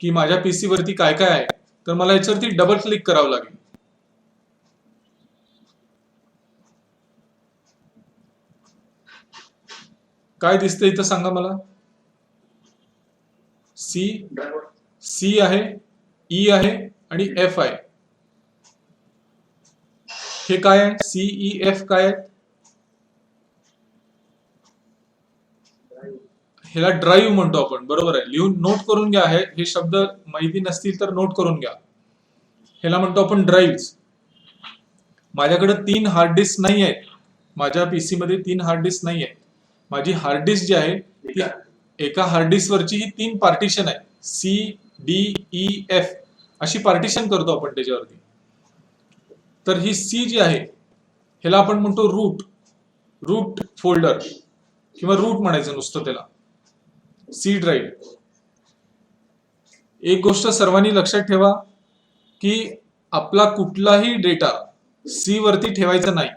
की माझ्या पीसी वरती काय काय आहे, तर मला याच्यावरती डबल क्लिक करावं लागेल. काय दिसतंय इथं सांगा मला. सी आहे, ई आहे आणि एफ आहे. हे काय आहे, सीई एफ काय आहे? ह्याला ड्राईव्ह म्हणतो आपण, बरोबर आहे. लिहून नोट करून घ्या, हे शब्द माहिती नसतील तर नोट करून घ्या. ह्याला म्हणतो आपण ड्राईव्ह. माझ्याकडे 3 हार्ड डिस्क नाही आहेत. माझ्या पीसी मध्ये 3 हार्ड डिस्क नाही आहेत. माझी हार्ड डिस्क जी आहे ती एका हार्ड डिस्क वरची ही 3 पार्टिशन आहे. सी डी ई एफ अशी पार्टिशन करतो आपण त्याच्यावरती. तर ही सी जी आहे ह्याला आपण म्हणतो रूट फोल्डर किंवा रूट म्हणायचं नुसतं त्याला, सी ड्राईव्ह. एक गोष्ट सर्वांनी लक्षात ठेवा की आपला कुठलाही डेटा सी वरती ठेवायचा नाही.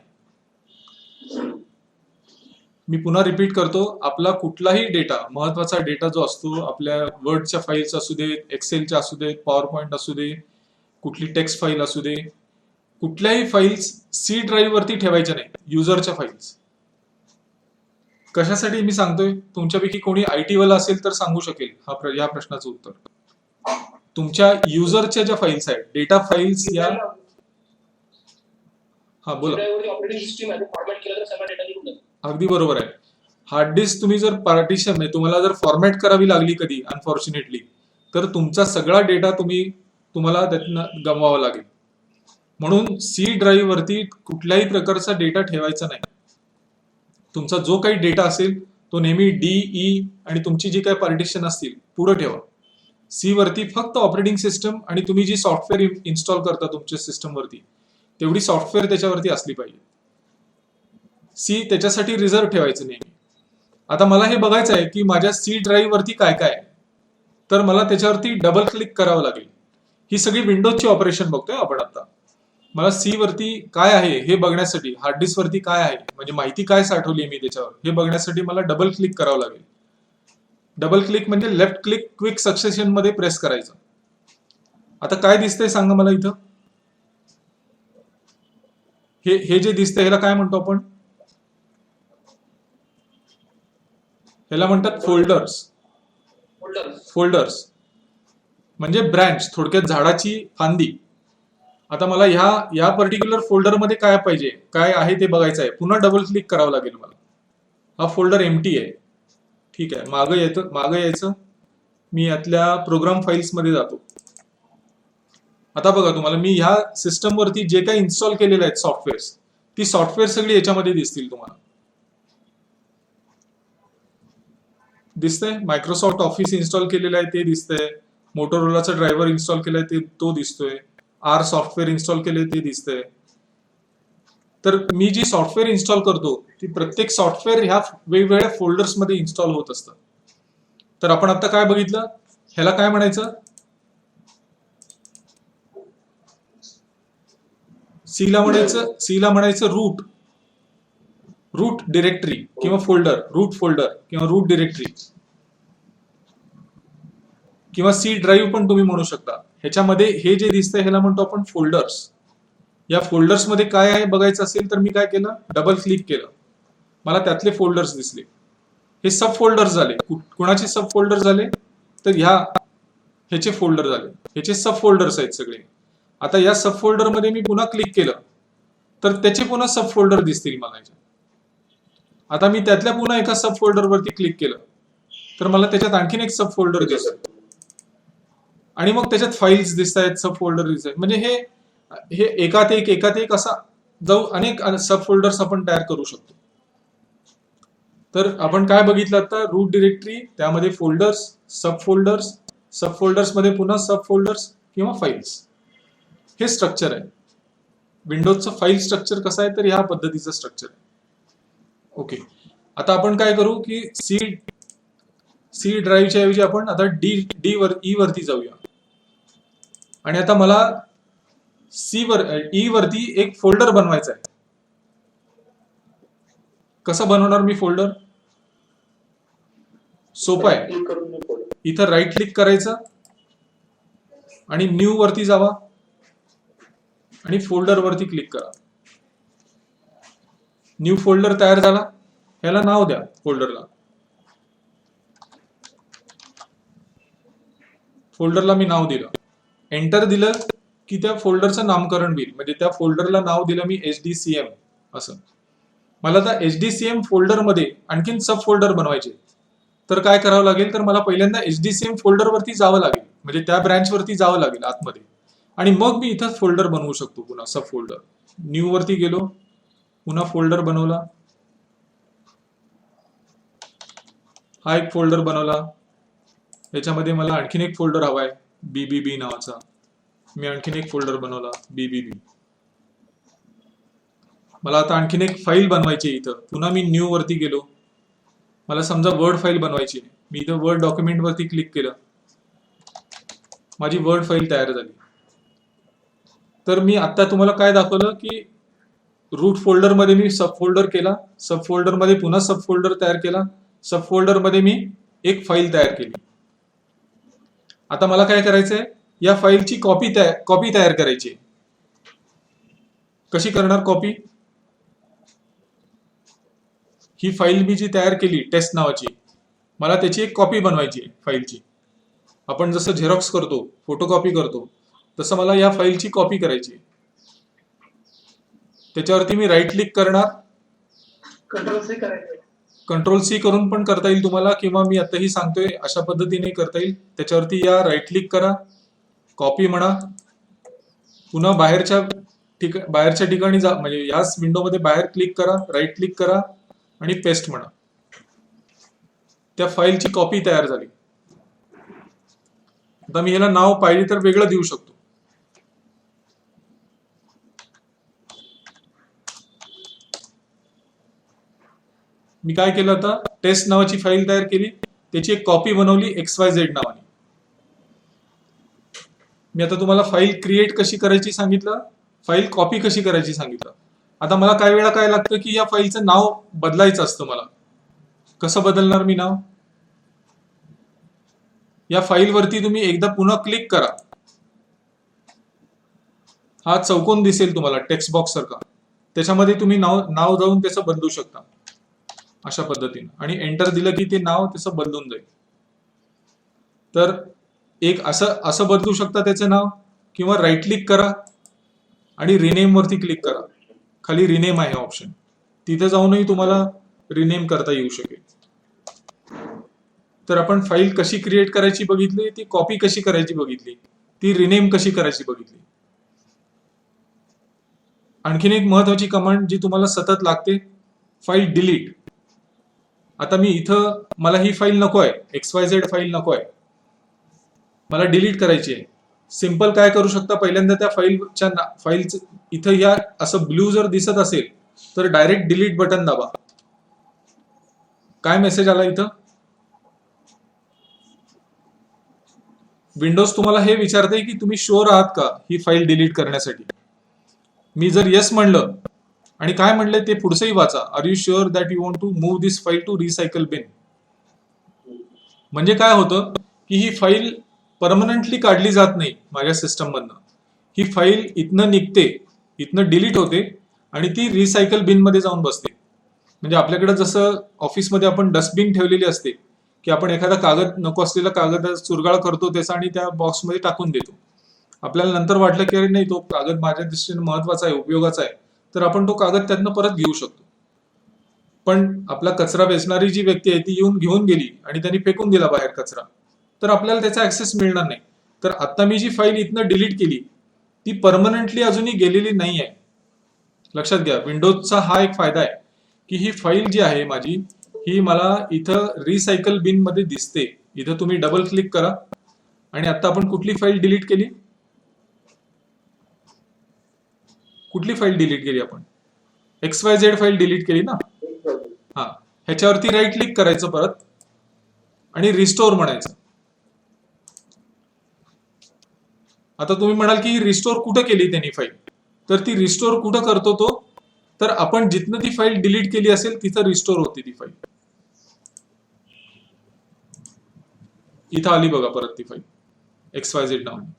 मी पुन्हा रिपीट करतो, आपला कुठलाही डेटा, महत्वाचा डेटा जो असतो, आपल्या वर्डच्या फाईल्स असू देत, एक्सेलच्या असू देत, पॉवर पॉईंट असू दे, कुठली टेक्स्ट फाईल असू दे, कुठल्याही फाईल्स सी ड्राईव्ह वरती ठेवायच्या नाही. युजरच्या फाईल्स. कशासाठी मी सांगतोय, तुमच्यापैकी कोणी आयटी वाला असेल तर सांगू शकेल या प्रश्नाचं उत्तर. तुमच्या युजरच्या ज्या फाईल्स आहेत, डेटा फाईल्स या, हा बोला. अगदी बरोबर आहे. हार्ड डिस्क तुम्ही जर पार्टिशन तुम्हाला जर फॉर्मॅट करावी लागली कधी अनफॉर्च्युनेटली, तर तुमचा सगळा डेटा तुम्हाला त्यातनं गमवावा लागेल. म्हणून सी ड्राईव्ह वरती कुठल्याही प्रकारचा डेटा ठेवायचा नाही. तुमचा जो काही डेटा असेल तो नेहमी डीई आणि तुमची जी काही पार्टिशन असतील पुढे ठेवा. सी वरती फक्त ऑपरेटिंग सिस्टम आणि तुम्ही जी सॉफ्टवेअर इन्स्टॉल करता तुमच्या सिस्टम वरती, तेवढी सॉफ्टवेअर त्याच्यावरती असली पाहिजे. सी त्याच्यासाठी रिझर्व्ह ठेवायचं नेहमी. आता मला हे बघायचं आहे की माझ्या सी ड्राईव्ह वरती काय काय आहे, तर मला त्याच्यावरती डबल क्लिक करावं लागेल. ही सगळी विंडोजची ऑपरेशन बघतोय आपण आता. मला सी वरती काय आहे हे बघण्यासाठी, हार्ड डिस्क वरती काय आहे म्हणजे माहिती काय साठवली मी त्याच्यावर हे बघण्यासाठी मला डबल क्लिक करावं लागेल. डबल क्लिक म्हणजे लेफ्ट क्लिक क्विक सक्सेशन मध्ये प्रेस करायचं. आता काय दिसतंय सांगा मला इथं. हे जे दिसतंय ह्याला काय म्हणतो आपण, ह्याला म्हणतात फोल्डर्स म्हणजे ब्रँच, थोडक्यात झाडाची फांदी. आता मला या पर्टिक्युलर फोल्डर मध्ये काय पाहिजे, काय आहे ते बघायचं आहे. पुन्हा डबल क्लिक करावं लागेल मला. हा फोल्डर एम्प्टी आहे. ठीक आहे, मागं यायचं. मी यातल्या प्रोग्राम फाईल्स मध्ये जातो. आता बघा, तुम्हाला मी ह्या सिस्टम वरती जे काही इन्स्टॉल केलेले आहेत सॉफ्टवेअर, ती सॉफ्टवेअर सगळी याच्यामध्ये दिसतील तुम्हाला. दिसतंय, मायक्रोसॉफ्ट ऑफिस इन्स्टॉल केलेलं आहे ते दिसतंय, मोटोरोलाचा ड्रायव्हर इन्स्टॉल केलाय तो दिसतोय, आर सॉफ्टवेअर इन्स्टॉल केले ते दिसतंय. तर मी जी सॉफ्टवेअर इन्स्टॉल करतो ती प्रत्येक सॉफ्टवेअर ह्या वेगवेगळ्या फोल्डर्स मध्ये इन्स्टॉल होत असतं. तर आपण आता काय बघितलं, ह्याला काय म्हणायचं, सीला म्हणायचं रूट डिरेक्टरी किंवा फोल्डर, रूट फोल्डर किंवा रूट डिरेक्टरी किंवा सी ड्राईव्ह पण तुम्ही म्हणू शकता. ह्याच्यामध्ये हे जे दिसतंय ह्याला म्हणतो आपण फोल्डर्स. या फोल्डर्स मध्ये काय आहे बघायचं असेल तर मी काय केलं, डबल क्लिक केलं. मला त्यातले फोल्डर्स दिसले. हे सब फोल्डर्स झाले. कुणाचे सब फोल्डर झाले, तर ह्याचे फोल्डर झाले. ह्याचे सब फोल्डर्स आहेत सगळे. आता या सब फोल्डर मध्ये मी पुन्हा क्लिक केलं तर त्याचे पुन्हा सब फोल्डर दिसतील मला. आता मी त्यातल्या पुन्हा एका सब फोल्डर वरती क्लिक केलं तर मला त्याच्यात आणखीन एक सब फोल्डर दिसत आणि मग त्याच्यात फाईल्स दिसत आहेत, सब फोल्डर दिसत आहेत. म्हणजे हे एकात एक असा जाऊ अनेक सब फोल्डर्स आपण तयार करू शकतो. तर आपण काय बघितलं आता, रूट डिरेक्टरी, त्यामध्ये फोल्डर्स, सब फोल्डर्स मध्ये पुन्हा सब फोल्डर्स किंवा फाईल्स. हे स्ट्रक्चर आहे विंडोजचं. फाईल स्ट्रक्चर कसं आहे तर ह्या पद्धतीचं स्ट्रक्चर आहे. ओके, आता आपण काय करू की सी ड्राईव्हच्या ऐवजी आपण आता ई वरती जाऊया. आणि आता मला ई वरती एक फोल्डर बनवायचा आहे. कसं बनवणार मी फोल्डर, सोपं आहे. इथं राईट क्लिक करायचं आणि न्यू वरती जावा आणि फोल्डर वरती क्लिक करा. न्यू फोल्डर तयार झाला. ह्याला नाव द्या फोल्डरला. फोल्डरला मी नाव दिलं. एंटर दिलं की त्या फोल्डरचं नामकरण होईल. म्हणजे त्या फोल्डरला नाव दिलं मी HDCM असं. मला आता HDCM फोल्डरमध्ये आणखीन सब फोल्डर बनवायचे. तर काय करावं लागेल, तर मला पहिल्यांदा HDCM फोल्डर वरती जावं लागेल. म्हणजे त्या ब्रँच वरती जावं लागेल आतमध्ये. आणि मग मी इथं फोल्डर बनवू शकतो. पुन्हा सब फोल्डर. न्यू वरती गेलो, पुन्हा फोल्डर बनवला. हा एक फोल्डर बनवला. याच्यामध्ये मला आणखीन एक फोल्डर हवाय BBB नावाचा. मी आणखीन एक फोल्डर बनवला BBB. मला आता आणखीन एक फाईल बनवायची इथं. पुन्हा मी न्यू वरती गेलो. मला समजा वर्ड फाईल बनवायची. मी इथं वर्ड डॉक्युमेंट वरती क्लिक केलं. माझी वर्ड फाईल तयार झाली. तर मी आता तुम्हाला काय दाखवलं की रूट फोल्डर मध्ये मी सब फोल्डर केला. सब फोल्डर मध्ये पुन्हा सब फोल्डर तयार केला. सब फोल्डर मध्ये मी एक फाईल तयार केली. आता मला काय करायचंय, या फाईलची कॉपी तयार करायची. कशी करणार कॉपी? ही फाईल मी जी तयार केली टेस्ट नावाची, मला त्याची एक कॉपी बनवायची आहे फाईलची. आपण जसं झेरॉक्स करतो, फोटोकॉपी करतो, तसं मला या फाईलची कॉपी करायची. त्याच्यावरती मी राईट क्लिक करणार. कंट्रोल सी करून पण करता येईल तुम्हाला, किंवा मी आताही सांगतोय अशा पद्धतीने करता येईल. त्याच्यावरती या राईट क्लिक करा, कॉपी म्हणा, पुन्हा बाहेरच्या ठिकाणी जा. म्हणजे याच विंडोमध्ये बाहेर क्लिक करा, राईट क्लिक करा आणि पेस्ट म्हणा. त्या फाईलची कॉपी तयार झाली. आता मी ह्याला नाव पाहिजे तर वेगळं देऊ शकतो. मी काय केलं, आता टेस्ट नावाची फाईल तयार केली, त्याची एक कॉपी बनवली XYZ नावाने. मी आता तुम्हाला फाईल क्रिएट कशी करायची सांगितलं, फाईल कॉपी कशी करायची सांगितलं. आता मला काही वेळा काय लागतं की या फाईलचं नाव बदलायचं असतं. मला कसं बदलणार मी नाव? या फाईल वरती तुम्ही एकदा पुन्हा क्लिक करा. हा चौकोन दिसेल तुम्हाला टेक्स्ट बॉक्स सारखा. त्याच्यामध्ये तुम्ही नाव जाऊन त्याचं बदलू शकता अशा पद्धतीने. आणि एंटर दिलं की ते नाव त्याचं बदलून जाईल. तर एक असं बदलू शकता त्याचं नाव, किंवा राईट क्लिक करा आणि रिनेम वरती क्लिक करा. खाली रिनेम आहे ऑप्शन, तिथे जाऊनही तुम्हाला रिनेम करता येऊ शकेल. तर आपण फाईल कशी क्रिएट करायची बघितली, ती कॉपी कशी करायची बघितली, ती रिनेम कशी करायची बघितली. आणखीन एक महत्वाची कमांड जी तुम्हाला सतत लागते, फाईल डिलीट. आता मी इथं मला ही फाईल नको आहे, XYZ फाईल नको आहे, मला डिलीट करायची आहे. सिंपल काय करू शकता, पहिल्यांदा त्या फाईलचं इथं या असं ब्ल्यू जर दिसत असेल तर डायरेक्ट डिलीट बटन दाबा. काय मेसेज आला इथं? विंडोज तुम्हाला हे विचारते की तुम्ही शुअर आहात का ही फाईल डिलीट करण्यासाठी. मी जर येस म्हणलं आणि काय म्हणलं ते पुढचंही वाचा, are you sure that you want to move this file to recycle bin. म्हणजे काय होतं की ही फाईल परमनंटली काढली जात नाही माझ्या सिस्टम मधनं. ही फाईल इथनं निघते, इथनं डिलीट होते आणि ती रिसायकल बिन मध्ये जाऊन बसते. म्हणजे आपल्याकडे जसं ऑफिसमध्ये आपण डस्टबिन ठेवलेली असते की आपण एखादा कागद, नको असलेला कागद चुरगाळ करतो त्याचा आणि त्या बॉक्समध्ये टाकून देतो. आपल्याला नंतर वाटलं की अरे नाही, तो कागद माझ्या दृष्टीने महत्वाचा आहे, उपयोगाचा आहे, तर आपण तो कागद त्यातनं परत घेऊ शकतो. पण आपला कचरा वेचणारी जी व्यक्ती आहे ती येऊन घेऊन गेली आणि त्यांनी फेकून दिला बाहेर कचरा, तर आपल्याला त्याचा ऍक्सेस मिळणार नाही. तर आता मी जी फाईल इथनं डिलीट केली ती परमनंटली अजूनही गेलेली नाही आहे. लक्षात घ्या, विंडोजचा हा एक फायदा आहे की ही फाईल जी आहे माझी, ही मला इथं रिसायकल बिन मध्ये दिसते. इथं तुम्ही डबल क्लिक करा आणि आता आपण कुठली फाईल डिलीट केली, आपण XYZ फाईल डिलीट केली ना. हा, ह्याच्यावरती राईट क्लिक करायचं परत आणि रिस्टोर म्हणायचं. आता तुम्ही म्हणाल की रिस्टोर कुठं केली त्यांनी फाईल, तर ती रिस्टोर कुठं करतो तो, तर आपण जिथनं ती फाईल डिलीट केली असेल तिथं रिस्टोर होती ती फाईल. इथं आली बघा परत ती फाईल XYZ नावाने.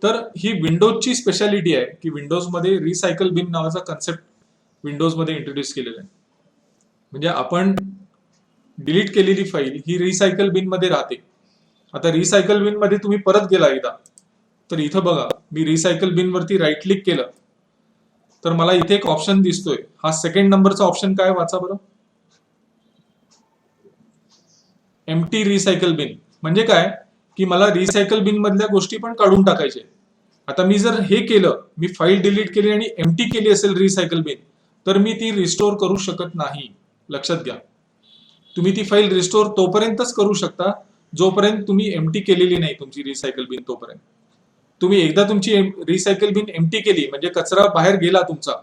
तर ही विंडोजची स्पेशालिटी आहे की विंडोजमध्ये रिसायकल बिन नावाचा कन्सेप्ट विंडोजमध्ये इंट्रोड्यूस केलेला आहे. म्हणजे आपण डिलीट केलेली फाईल ही रिसायकल बिन मध्ये राहते. आता रिसायकल बिन मध्ये तुम्ही परत गेला एकदा, तर इथं बघा, मी रिसायकल बिन वरती राईट क्लिक केलं तर मला इथे एक ऑप्शन दिसतोय. हा सेकंड नंबरचा ऑप्शन काय, वाचा बरं. एम्प्टी रिसायकल बिन म्हणजे काय की मला रिसायकल बिन मधल्या गोष्टी पण काढून टाकायचे. आता मी जर हे केलं, मी फाईल डिलीट केली आणि एम्प्टी केली असेल रिसायकल बिन, तर मी ती रिस्टोर करू शकत नाही. लक्षात घ्या, तुम्ही ती फाईल रिस्टोर तोपर्यंतच करू शकता जोपर्यंत तुम्ही एम्प्टी केलेली नाही तुमची रिसायकल बिन. तोपर्यंत तुम्ही एकदा तुमची रिसायकल बिन एम्प्टी केली म्हणजे कचरा बाहेर गेला तुमचा,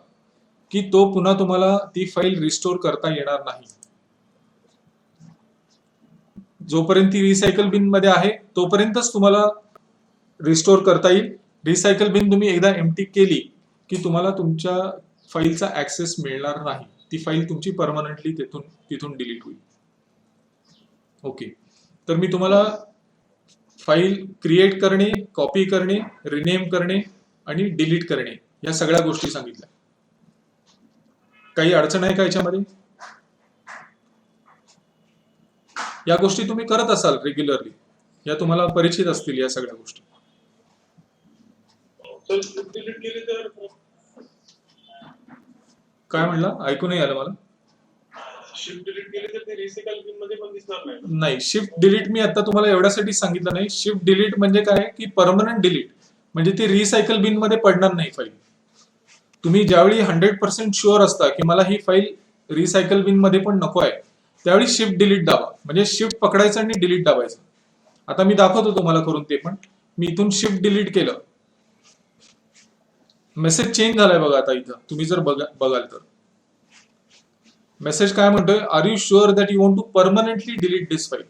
की तो पुन्हा तुम्हाला ती फाईल रिस्टोर करता येणार नाही. जोपर्यंत ती रिसायकल बिन मध्ये आहे तोपर्यंतच तुम्हाला रिस्टोर करता येईल. रिसायकल बिन तुम्ही एकदा एम्प्टी केली की तुम्हाला तुमच्या फाईलचा ऍक्सेस मिळणार नाही. ती फाईल तुमची परमनंटली तिथून डिलीट होईल. ओके, तर मी तुम्हाला फाईल क्रिएट करणे, कॉपी करणे, रिनेम करणे आणि डिलीट करणे या सगळ्या गोष्टी सांगितल्या. काही अडचण आहे का याच्यामध्ये? या गोष्टी तुम्ही करत असाल रेग्युलरली, या तुम्हाला परिचित असतील या सगळ्या गोष्टी. काय म्हणला, ऐकू नाही आलं मला. शिफ्ट डिलीट केली तर ते रिसायकल बिन मध्ये पण दिसणार नाही. नाही, शिफ्ट डिलीट मी आता तुम्हाला एवढ्यासाठी सांगितलं नाही. शिफ्ट डिलीट म्हणजे काय की परमनंट डिलीट, म्हणजे ती रिसायकल बिन मध्ये पडणार नाही फाईल. तुम्ही ज्यावेळी 100% शुअर असता की मला ही फाईल रिसायकल बिन मध्ये पण नको आहे, त्यावेळी शिफ्ट डिलीट दाबा. म्हणजे शिफ्ट पकडायचं आणि डिलीट दाबायचं. आता मी दाखवतो तुम्हाला करून ते पण. मी इथून शिफ्ट डिलीट केलं, मेसेज चेंज झालाय बघा. आता इथं तुम्ही जर बघाल तर मेसेज काय म्हणतोय, are you sure that you want to permanently delete this file.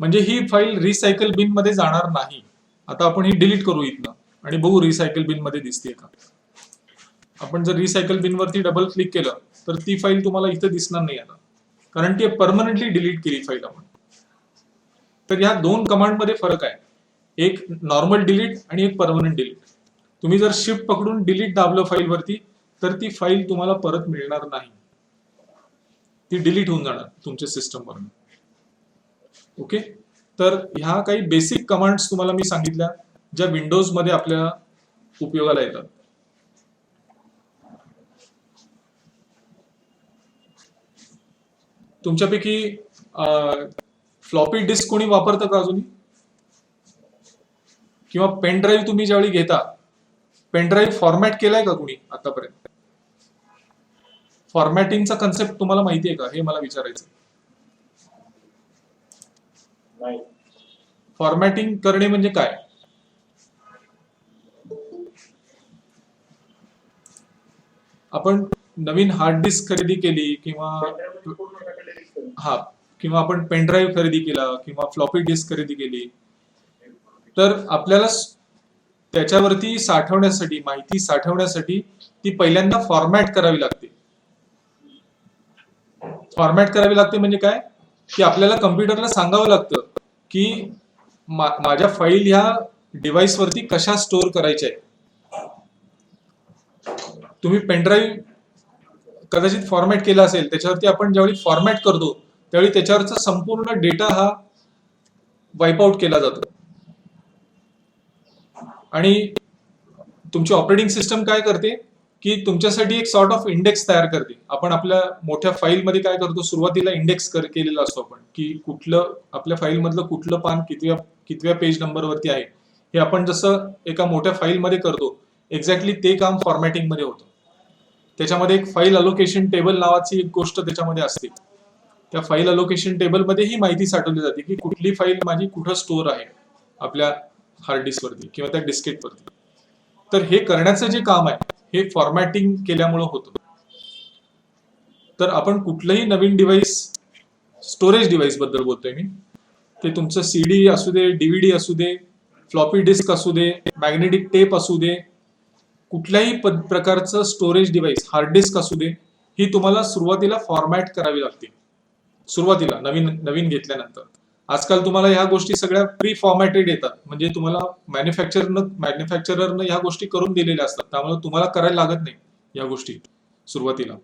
म्हणजे ही फाईल रिसायकल बिन मध्ये जाणार नाही. आता आपण ही डिलीट करू इथनं आणि बघू रिसायकल बिन मध्ये दिसते का. आपण जर रिसायकल बिन वरती डबल क्लिक केलं तर ती फाईल तुम्हाला इथं दिसणार नाही आता, कारण ती परमनंटली डिलीट केली फाईल आपण. तर या दोन कमांड मध्ये फरक आहे, एक नॉर्मल डिलीट आणि एक परमनंट डिलीट. तुम्ही जर शिफ्ट पकडून डिलीट दाबलं फाईल वरती तर ती फाईल तुम्हाला परत मिळणार नाही, ती डिलीट होऊन जाणार तुमच्या सिस्टम वरून. ओके, तर ह्या काही बेसिक कमांड्स तुम्हाला मी सांगितल्या ज्या विंडोज मध्ये आपल्या उपयोगाला येतात. तुमच्यापैकी फ्लॉपी डिस्क कोणी वापरतं का अजूनही? किंवा पेन ड्राईव्ह तुम्ही ज्यावेळी घेता, पेन ड्राईव्ह फॉर्मॅट केलाय का कुणी आतापर्यंत? फॉर्मॅटिंगचा कन्सेप्ट तुम्हाला माहिती आहे का, हे मला विचारायचं. नाही. फॉर्मॅटिंग करणे म्हणजे काय? आपण नवीन हार्ड डिस्क खरेदी केली किंवा किंवा आपण पेन ड्राईव्ह खरेदी केला किंवा फ्लॉपी डिस्क खरेदी केली, तर आपल्याला त्याच्यावरती साठवण्यासाठी, माहिती साठवण्यासाठी ती पहिल्यांदा फॉर्मॅट करावी लागते. फॉर्मॅट करावी लागते म्हणजे काय की आपल्याला कम्प्युटरला सांगावं लागतं की माझ्या फाईल ह्या डिव्हाइस वरती कशा स्टोअर करायच्या आहेत. तुम्ही पेनड्राईव्ह कदाचित फॉर्मॅट केला असेल, त्याच्यावरती आपण ज्यावेळी फॉर्मॅट करतो त्यावेळी त्याच्यावरचा संपूर्ण डेटा हा वाईप आउट केला जातो. आणि तुमची ऑपरेटिंग सिस्टम काय करते की तुमच्यासाठी एक सॉर्ट ऑफ इंडेक्स तयार करते. आपण आपल्या मोठ्या फाईल मध्ये काय करतो, सुरुवातीला इंडेक्स केलेला असतो आपण, की कुठलं आपल्या फाईल मधलं कुठलं पान कितव्या पेज नंबर वरती आहे, हे आपण जसं एका मोठ्या फाईल मध्ये करतो, एक्झॅक्टली ते काम फॉर्मॅटिंग मध्ये होतं. त्याच्यामध्ये एक फाईल अलोकेशन टेबल नावाची एक गोष्ट त्याच्यामध्ये असते. त्या फाईल अलोकेशन टेबल मध्ये ही माहिती साठवली जाते की कुठली फाईल माझी कुठं स्टोअर आहे आपल्या हार्ड डिस्क वरती किंवा त्या डिस्केट वरती. तर हे करण्याचं जे काम आहे हे फॉर्मॅटिंग केल्यामुळे होतं. तर आपण कुठलंही नवीन डिव्हाइस, स्टोरेज डिव्हाइस बद्दल बोलतोय मी, ते तुमचं सीडी असू दे, डीव्हीडी असू दे, फ्लॉपी डिस्क असू दे, मॅग्नेटिक टेप असू दे, कुठल्याही प्रकारचं स्टोरेज डिव्हाइस, हार्ड डिस्क असू दे, ही तुम्हाला सुरुवातीला फॉर्मॅट करावी लागते. सुरुवातीला नवीन घेतल्यानंतर आजकाल तुम्हाला ह्या गोष्टी सगळ्या प्री फॉर्मॅटेड येतात, म्हणजे तुम्हाला मॅन्युफॅक्चररनं ह्या गोष्टी करून दिलेल्या असतात, त्यामुळे तुम्हाला करायला लागत नाही या गोष्टी सुरुवातीला.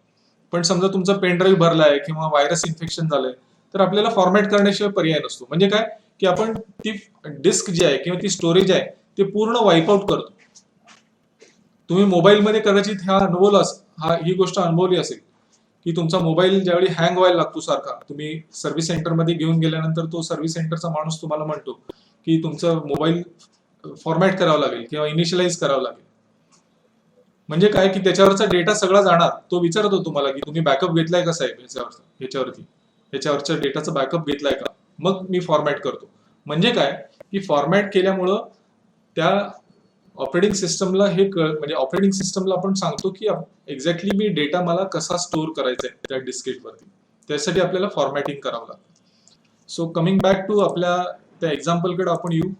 पण समजा तुमचा पेन ड्राईव्ह भरलाय किंवा व्हायरस इन्फेक्शन झालंय, तर आपल्याला फॉर्मॅट करण्याशिवाय पर्याय नसतो. म्हणजे काय की आपण ती डिस्क जी आहे किंवा ती स्टोरेज आहे ते पूर्ण वाईपआउट करतो. तुम्ही मोबाईलमध्ये कदाचित ही गोष्ट अनुभवली असेल की तुमचा मोबाईल ज्यावेळी हँग व्हायला लागतो सारखा, तुम्ही सर्व्हिस सेंटरमध्ये घेऊन गेल्यानंतर तो सर्व्हिस सेंटरचा माणूस तुम्हाला म्हणतो की तुमचा मोबाईल फॉर्मॅट करावा लागेल किंवा इनिशियलाइज करावं लागेल. म्हणजे काय की त्याच्यावरचा डेटा सगळा जाणार. तो विचारतो तुम्हाला की तुम्ही बॅकअप घेतलाय का साहेब याच्यावरच्या डेटाचा बॅकअप घेतलाय का, मग मी फॉर्मॅट करतो. म्हणजे काय की फॉर्मॅट केल्यामुळं त्या ऑपरेटिंग सिस्टमला म्हणजे ऑपरेटिंग सिस्टमला आपण सांगतो की एक्झॅक्टली मी डेटा मला कसा स्टोअर करायचा आहे त्या डिस्केटवरती, त्यासाठी आपल्याला फॉर्मॅटिंग करावं लागतं. सो कमिंग बॅक टू आपल्या त्या एक्झाम्पलकडे आपण येऊ.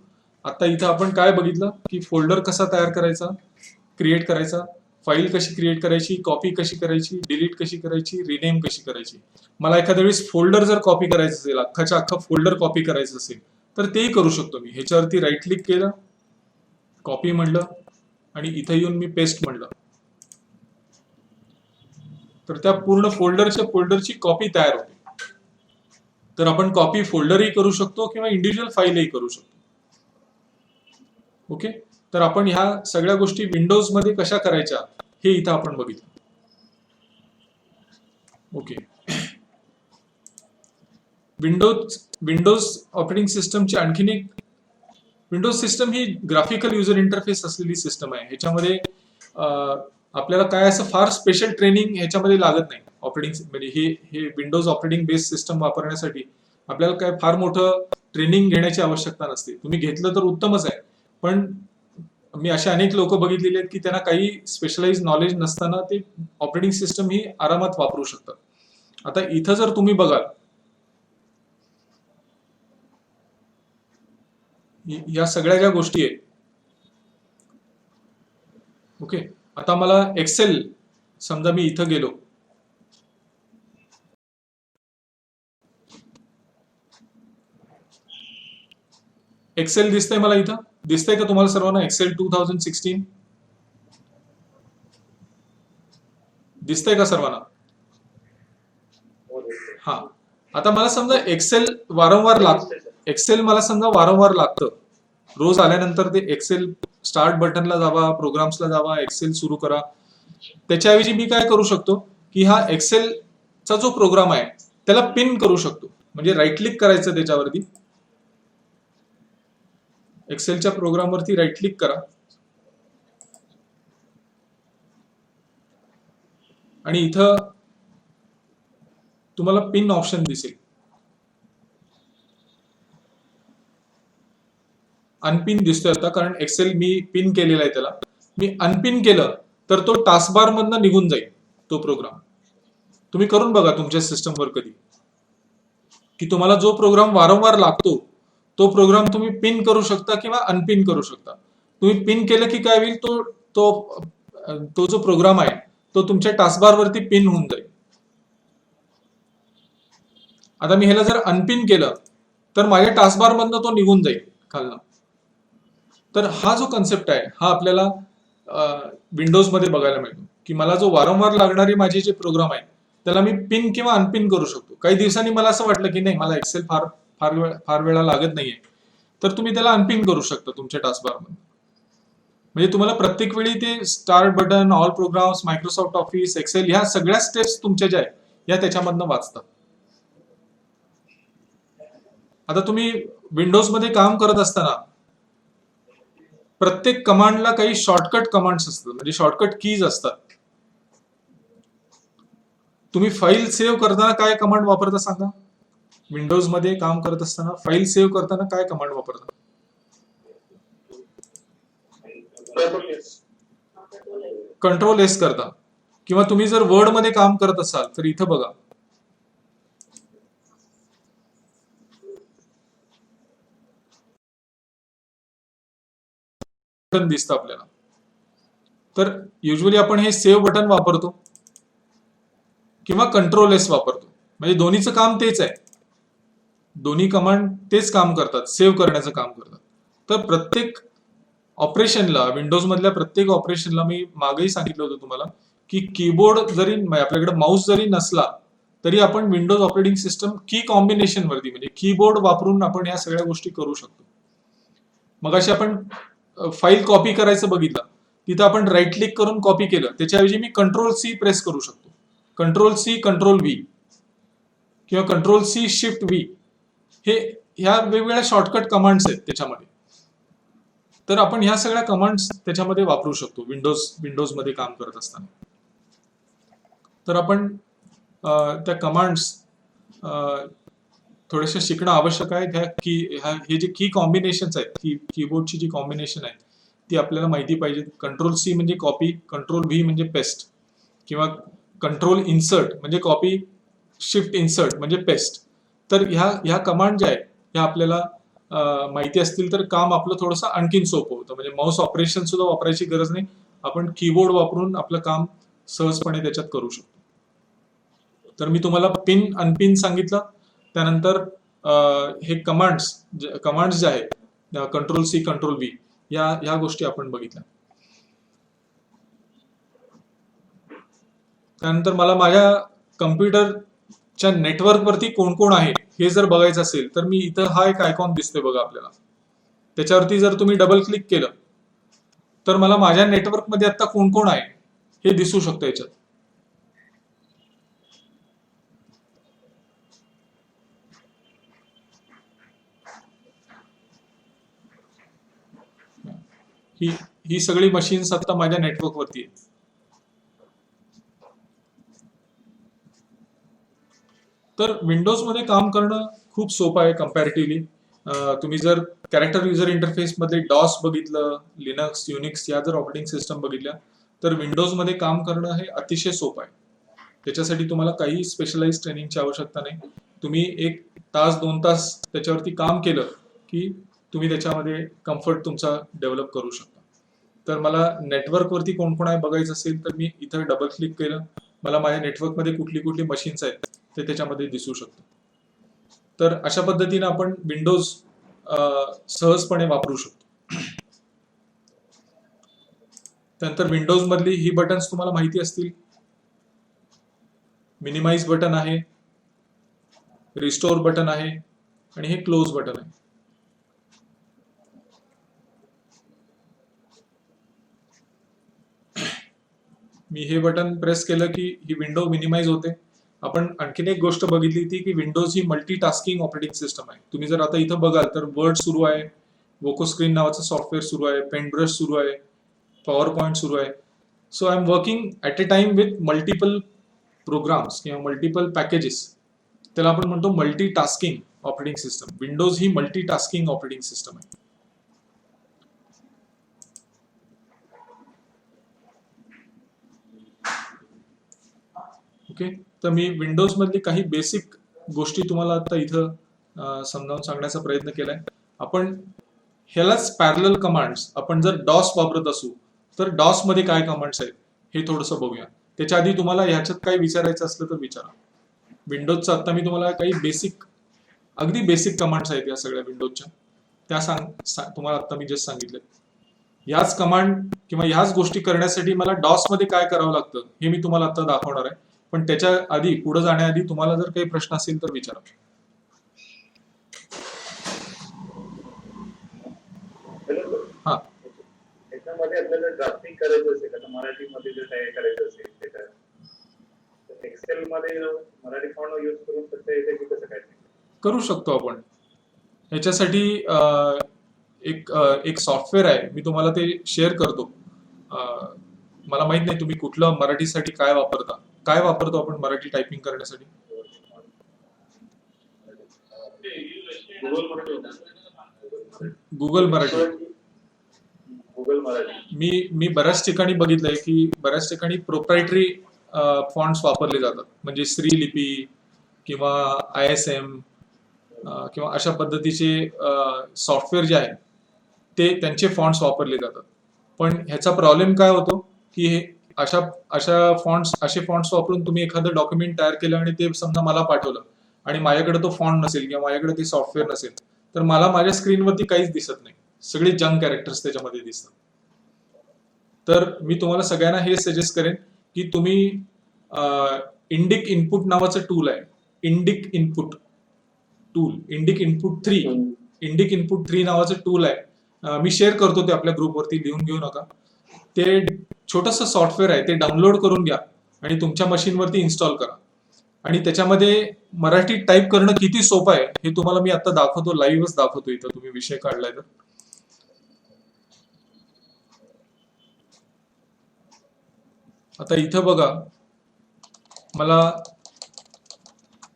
आता इथं आपण काय बघितलं की फोल्डर कसा तयार करायचा, क्रिएट करायचा, फाईल कशी क्रिएट करायची, कॉपी कशी करायची, डिलीट कशी करायची, रिनेम कशी करायची. मला एखाद्या वेळेस फोल्डर जर कॉपी करायचं असेल, अख्खाच्या अख्खा फोल्डर कॉपी करायचं असेल तर तेही करू शकतो मी. ह्याच्यावरती राईट क्लिक केलं, कॉपी म्हणलं आणि इथं येऊन मी पेस्ट म्हणलं, तर त्या पूर्ण फोल्डरची कॉपी तयार होते. तर आपण कॉपी फोल्डरही करू शकतो किंवा इंडिव्हिज्युअल फाईलही करू शकतो. ओके, तर आपण ह्या सगळ्या गोष्टी विंडोज मध्ये कशा करायच्या हे इथं आपण बघितलं. ओके, विंडोज ऑपरेटिंग सिस्टमची आणखीन एक, विंडोज सिस्टम ही ग्राफिकल युजर इंटरफेस असलेली सिस्टम आहे. ह्याच्यामध्ये आपल्याला काय असं फार स्पेशल ट्रेनिंग ह्याच्यामध्ये लागत नाही. ऑपरेटिंग म्हणजे हे विंडोज ऑपरेटिंग बेस्ड सिस्टम वापरण्यासाठी आपल्याला काय फार मोठं ट्रेनिंग घेण्याची आवश्यकता नसते. तुम्ही घेतलं तर उत्तमच आहे, पण मी असे अनेक लोक बघितलेले आहेत की त्यांना काही स्पेशलाइज नॉलेज नसताना ते ऑपरेटिंग सिस्टम ही आरामात वापरू शकतात. आता इथं जर तुम्ही बघाल, या सगळ्या ज्या गोष्टी आहेत, ओके, आता मला एक्सेल, समजा मी इथं गेलो, एक्सेल दिसतंय मला इथं, दिसतंय का तुम्हाला सर्वांना एक्सेल 2016 दिसतंय का सर्वांना? हा, आता मला समजा एक्सेल मला समजा वारंवार लागतं. रोज आल्यानंतर ते एक्सेल स्टार्ट बटनला जावा, प्रोग्राम्सला जावा, एक्सेल सुरू करा. त्याच्याऐवजी मी काय करू शकतो की हा एक्सेलचा जो प्रोग्राम आहे त्याला पिन करू शकतो. म्हणजे राईट क्लिक करायचं त्याच्यावरती, एक्सेलच्या प्रोग्रामवरती राईट क्लिक करा आणि इथं तुम्हाला पिन ऑप्शन दिसेल. अनपिन दिसतोय आता, कारण एक्सेल मी पिन केलेला आहे त्याला. मी अनपिन केलं तर तो टास्कबार मधनं निघून जाईल तो प्रोग्राम. तुम्ही करून बघा तुमच्या सिस्टमवर कधी, की तुम्हाला जो प्रोग्राम वारंवार लागतो तो प्रोग्राम तुम्ही पिन करू शकता किंवा अनपिन करू शकता. तुम्ही पिन केलं की काय होईल, तो जो प्रोग्राम आहे तो तुमच्या टास्कबार वरती पिन होऊन जाईल. आता मी ह्याला जर अनपिन केलं तर माझ्या टास्कबार मधनं तो निघून जाईल खालनं. तर हा जो कन्सेप्ट आहे हा आपल्याला विंडोज मध्ये बघायला मिळतो, की मला जो वारंवार लागणारे माझे जे प्रोग्राम आहे त्याला मी पिन किंवा अनपिन करू शकतो. काही दिवसांनी मला असं वाटलं की नाही, मला एक्सेल फार वेळा लागत नाहीये, तर तुम्ही त्याला अनपिन करू शकता तुमच्या टास्कबार मध्ये. म्हणजे तुम्हाला प्रत्येक वेळी ते start button, all programs, Microsoft Office, Excel ह्या सगळ्या स्टेप्स तुमच्या ज्या आहेत या त्याच्यामधनं वाचतात. आता तुम्ही विंडोज मध्ये काम करत असताना प्रत्येक कमांडला काही शॉर्टकट कमांड्स असतात, म्हणजे शॉर्टकट कीज असतात. तुम्ही फाईल सेव्ह करताना काय कमांड वापरता सांगा? विंडोज मध्ये काम करत असताना फाईल सेव्ह करताना काय कमांड वापरता? कंट्रोल एस करता. किंवा तुम्ही जर वर्ड मध्ये काम करत असाल तर इथं बघा, बटन दिसतं आपल्याला. तर युजली आपण हे सेव्ह बटन वापरतो किंवा कंट्रोल एस वापरतो, म्हणजे दोन्हीचं काम तेच आहे. दोन्ही कमांड तेच काम करतात, सेव्ह करण्याचं काम करतात. तर प्रत्येक ऑपरेशनला, विंडोज मधल्या प्रत्येक ऑपरेशनला मी मागेही सांगितलं होतं तुम्हाला की कीबोर्ड जरी आपल्याकडे माऊस जरी नसला तरी आपण विंडोज ऑपरेटिंग सिस्टम की कॉम्बिनेशन वरती म्हणजे कीबोर्ड वापरून आपण या सगळ्या गोष्टी करू शकतो. मग अशी आपण फाईल कॉपी करायचं बघितलं, तिथं आपण राईट क्लिक करून कॉपी केलं, त्याच्याऐवजी मी कंट्रोल सी प्रेस करू शकतो. कंट्रोल सी कंट्रोल व्ही किंवा कंट्रोल सी शिफ्ट व्ही हे ह्या वेगवेगळ्या शॉर्टकट कमांड्स आहेत त्याच्यामध्ये. तर आपण ह्या सगळ्या कमांड्स त्याच्यामध्ये वापरू शकतो विंडोज मध्ये काम करत असताना. तर आपण त्या कमांड्स थोडेसे शिकणं आवश्यक आहे. हे जे की कॉम्बिनेशन्स आहेत, कीबोर्डची जी कॉम्बिनेशन आहे ती आपल्याला माहिती पाहिजे. कंट्रोल सी म्हणजे कॉपी, कंट्रोल व्ही म्हणजे पेस्ट किंवा कंट्रोल इन्सर्ट म्हणजे कॉपी, शिफ्ट इन्सर्ट म्हणजे पेस्ट. तर ह्या कमांड ज्या आहेत ह्या आपल्याला माहिती असतील तर काम आपलं थोडंसं आणखीन सोपं होतं. म्हणजे माऊस ऑपरेशन सुद्धा वापरायची गरज नाही, आपण कीबोर्ड वापरून आपलं काम सहजपणे त्याच्यात करू शकतो. तर मी तुम्हाला पिन अनपिन सांगितलं, त्यानंतर हे कमांड्स जे आहेत कंट्रोल सी कंट्रोल व्ही या गोष्टी आपण बघितल्या. त्यानंतर मला माझ्या कम्प्युटरच्या नेटवर्क वरती कोण कोण आहे हे जर बघायचं असेल तर मी इथं हा एक आयकॉन दिसतोय बघा आपल्याला, त्याच्यावरती जर तुम्ही डबल क्लिक केलं तर मला माझ्या नेटवर्क मध्ये आता कोण कोण आहे हे दिसू शकतं याच्यात. ही सगळी मशीन्स आता माझ्या नेटवर्क वरती आहेत. तर विंडोज मध्ये काम करणं खूप सोपं आहे कम्पॅरेटिव्हली. तुम्ही जर कॅरेक्टर युजर इंटरफेस मध्ये डॉस बघितलं, लिनक्स, युनिक्स या जर ऑपरेटिंग सिस्टम बघितल्या तर विंडोज मध्ये काम करणं हे अतिशय सोपं आहे. त्याच्यासाठी तुम्हाला काही स्पेशलाइज ट्रेनिंगची आवश्यकता नाही. तुम्ही 1 तास 2 तास त्याच्यावरती काम केलं की तुम्ही त्याच्यामध्ये कम्फर्ट तुमचा डेव्हलप करू शकता. तर मला नेटवर्क वरती कोण कोण आहे बघायचं असेल तर मी इथं डबल क्लिक केलं, मला माझ्या नेटवर्क मध्ये कुठली कुठली मशीन्स आहेत ते त्याच्यामध्ये दिसू शकतं. तर अशा पद्धतीने आपण विंडोज सहजपणे वापरू शकतो. त्यानंतर विंडोज मधली ही बटन्स तुम्हाला माहिती असतील. मिनिमाइज बटन आहे, रिस्टोर बटन आहे आणि हे क्लोज बटन आहे. मी हे बटन प्रेस केलं की ही विंडो मिनिमाइज होते. आपण आणखीन एक गोष्ट बघितली ती की विंडोज ही मल्टीटास्किंग ऑपरेटिंग सिस्टम आहे. तुम्ही जर आता इथं बघाल तर वर्ड सुरू आहे, वोको स्क्रीन नावाचं सॉफ्टवेअर सुरू आहे, पेंटब्रश सुरू आहे, पॉवर पॉइंट सुरू आहे. So I am working at a time with multiple programs किंवा मल्टिपल पॅकेजेस. त्याला आपण म्हणतो मल्टीटास्किंग ऑपरेटिंग सिस्टम. विंडोज ही मल्टीटास्किंग ऑपरेटिंग सिस्टम आहे. ओके, तर मी विंडोज मधली काही बेसिक गोष्टी तुम्हाला आता इथं समजावून सांगण्याचा प्रयत्न केलाय. आपण ह्यालाच पॅरलल कमांड्स, आपण जर डॉस वापरत असू तर डॉस मध्ये काय कमांड्स आहेत हे थोडंसं बघूया. त्याच्या आधी तुम्हाला ह्याच्यात काही विचारायचं असलं तर विचारा. विंडोजचं आता मी तुम्हाला काही अगदी बेसिक कमांड्स आहेत या सगळ्या विंडोजच्या, त्या तुम्हाला आता मी जस्ट सांगितले. ह्याच कमांड किंवा ह्याच गोष्टी करण्यासाठी मला डॉस मध्ये काय करावं लागतं हे मी तुम्हाला आता दाखवणार आहे. पण त्याच्या आधी, पुढे जाण्याआधी तुम्हाला जर काही प्रश्न असेल तर विचारा. हा, त्याच्यामध्ये आपल्याला ड्राफ्टिंग करायचं असेल, आता मराठीमध्ये जर तयार करायचं असेल त्याच्यात एक्सेल मध्ये मराठी फॉन्ट यूज करून कसं येते की कसं काय करू शकतो आपण. ह्याच्यासाठी एक सॉफ्टवेअर आहे, मी तुम्हाला ते शेअर करतो. मला माहित नाही तुम्ही कुठलं मराठीसाठी काय वापरतो आपण मराठी टायपिंग करण्यासाठी. गुगल मराठी. मी बऱ्याच ठिकाणी बघितलंय की बऱ्याच ठिकाणी प्रोप्रायटरी फॉन्ट्स वापरले जातात, म्हणजे श्रीलिपी किंवा ISM किंवा अशा पद्धतीचे सॉफ्टवेअर जे आहे ते त्यांचे फॉन्ट्स वापरले जातात. पण ह्याचा प्रॉब्लेम काय होतो की हे असे फॉन्ट्स वापरून तुम्ही एखादं डॉक्युमेंट तयार केलं आणि ते समजा मला पाठवलं आणि माझ्याकडे तो फॉन्ट नसेल किंवा माझ्याकडे ते सॉफ्टवेअर नसेल, तर मला माझ्या स्क्रीनवरती काहीच दिसत नाही, सगळे जंक कॅरेक्टर्स त्याच्यामध्ये दिसतात. तर मी तुम्हाला सगळ्यांना हे सजेस्ट करेन की तुम्ही इंडिक इनपुट नावाचं टूल आहे, Indic input tool, Indic input 3 नावाचं टूल आहे. मी शेअर करतो ते आपल्या ग्रुपवरती, लिहून घेऊ नका. ते छोटंसं सॉफ्टवेअर आहे, ते डाउनलोड करून घ्या आणि तुमच्या मशीनवरती इन्स्टॉल करा. आणि त्याच्यामध्ये मराठी टाईप करणं किती सोपं आहे हे तुम्हाला मी आता दाखवतो, लाईव्हच दाखवतो. इथं तुम्ही विषय काढलाय तर आता इथं बघा, मला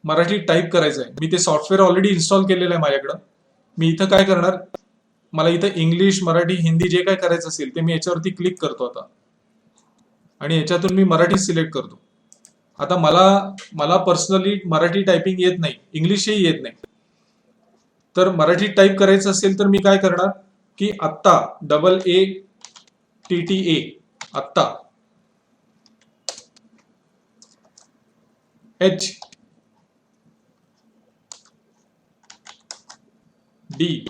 मराठी टाईप करायचं आहे. मी ते सॉफ्टवेअर ऑलरेडी इन्स्टॉल केलेलं आहे माझ्याकडं. मी इथं काय करणार, मला इथं इंग्लिश, मराठी, हिंदी जे काय करायचं असेल ते मी याच्यावरती क्लिक करतो आता, आणि याच्यातून मी मराठी सिलेक्ट करतो. आता मला पर्सनली मराठी टायपिंग येत नाही, इंग्लिशही येत नाही. तर मराठी टाईप करायचं असेल तर मी काय करणार की आत्ता AATTA आत्ता HD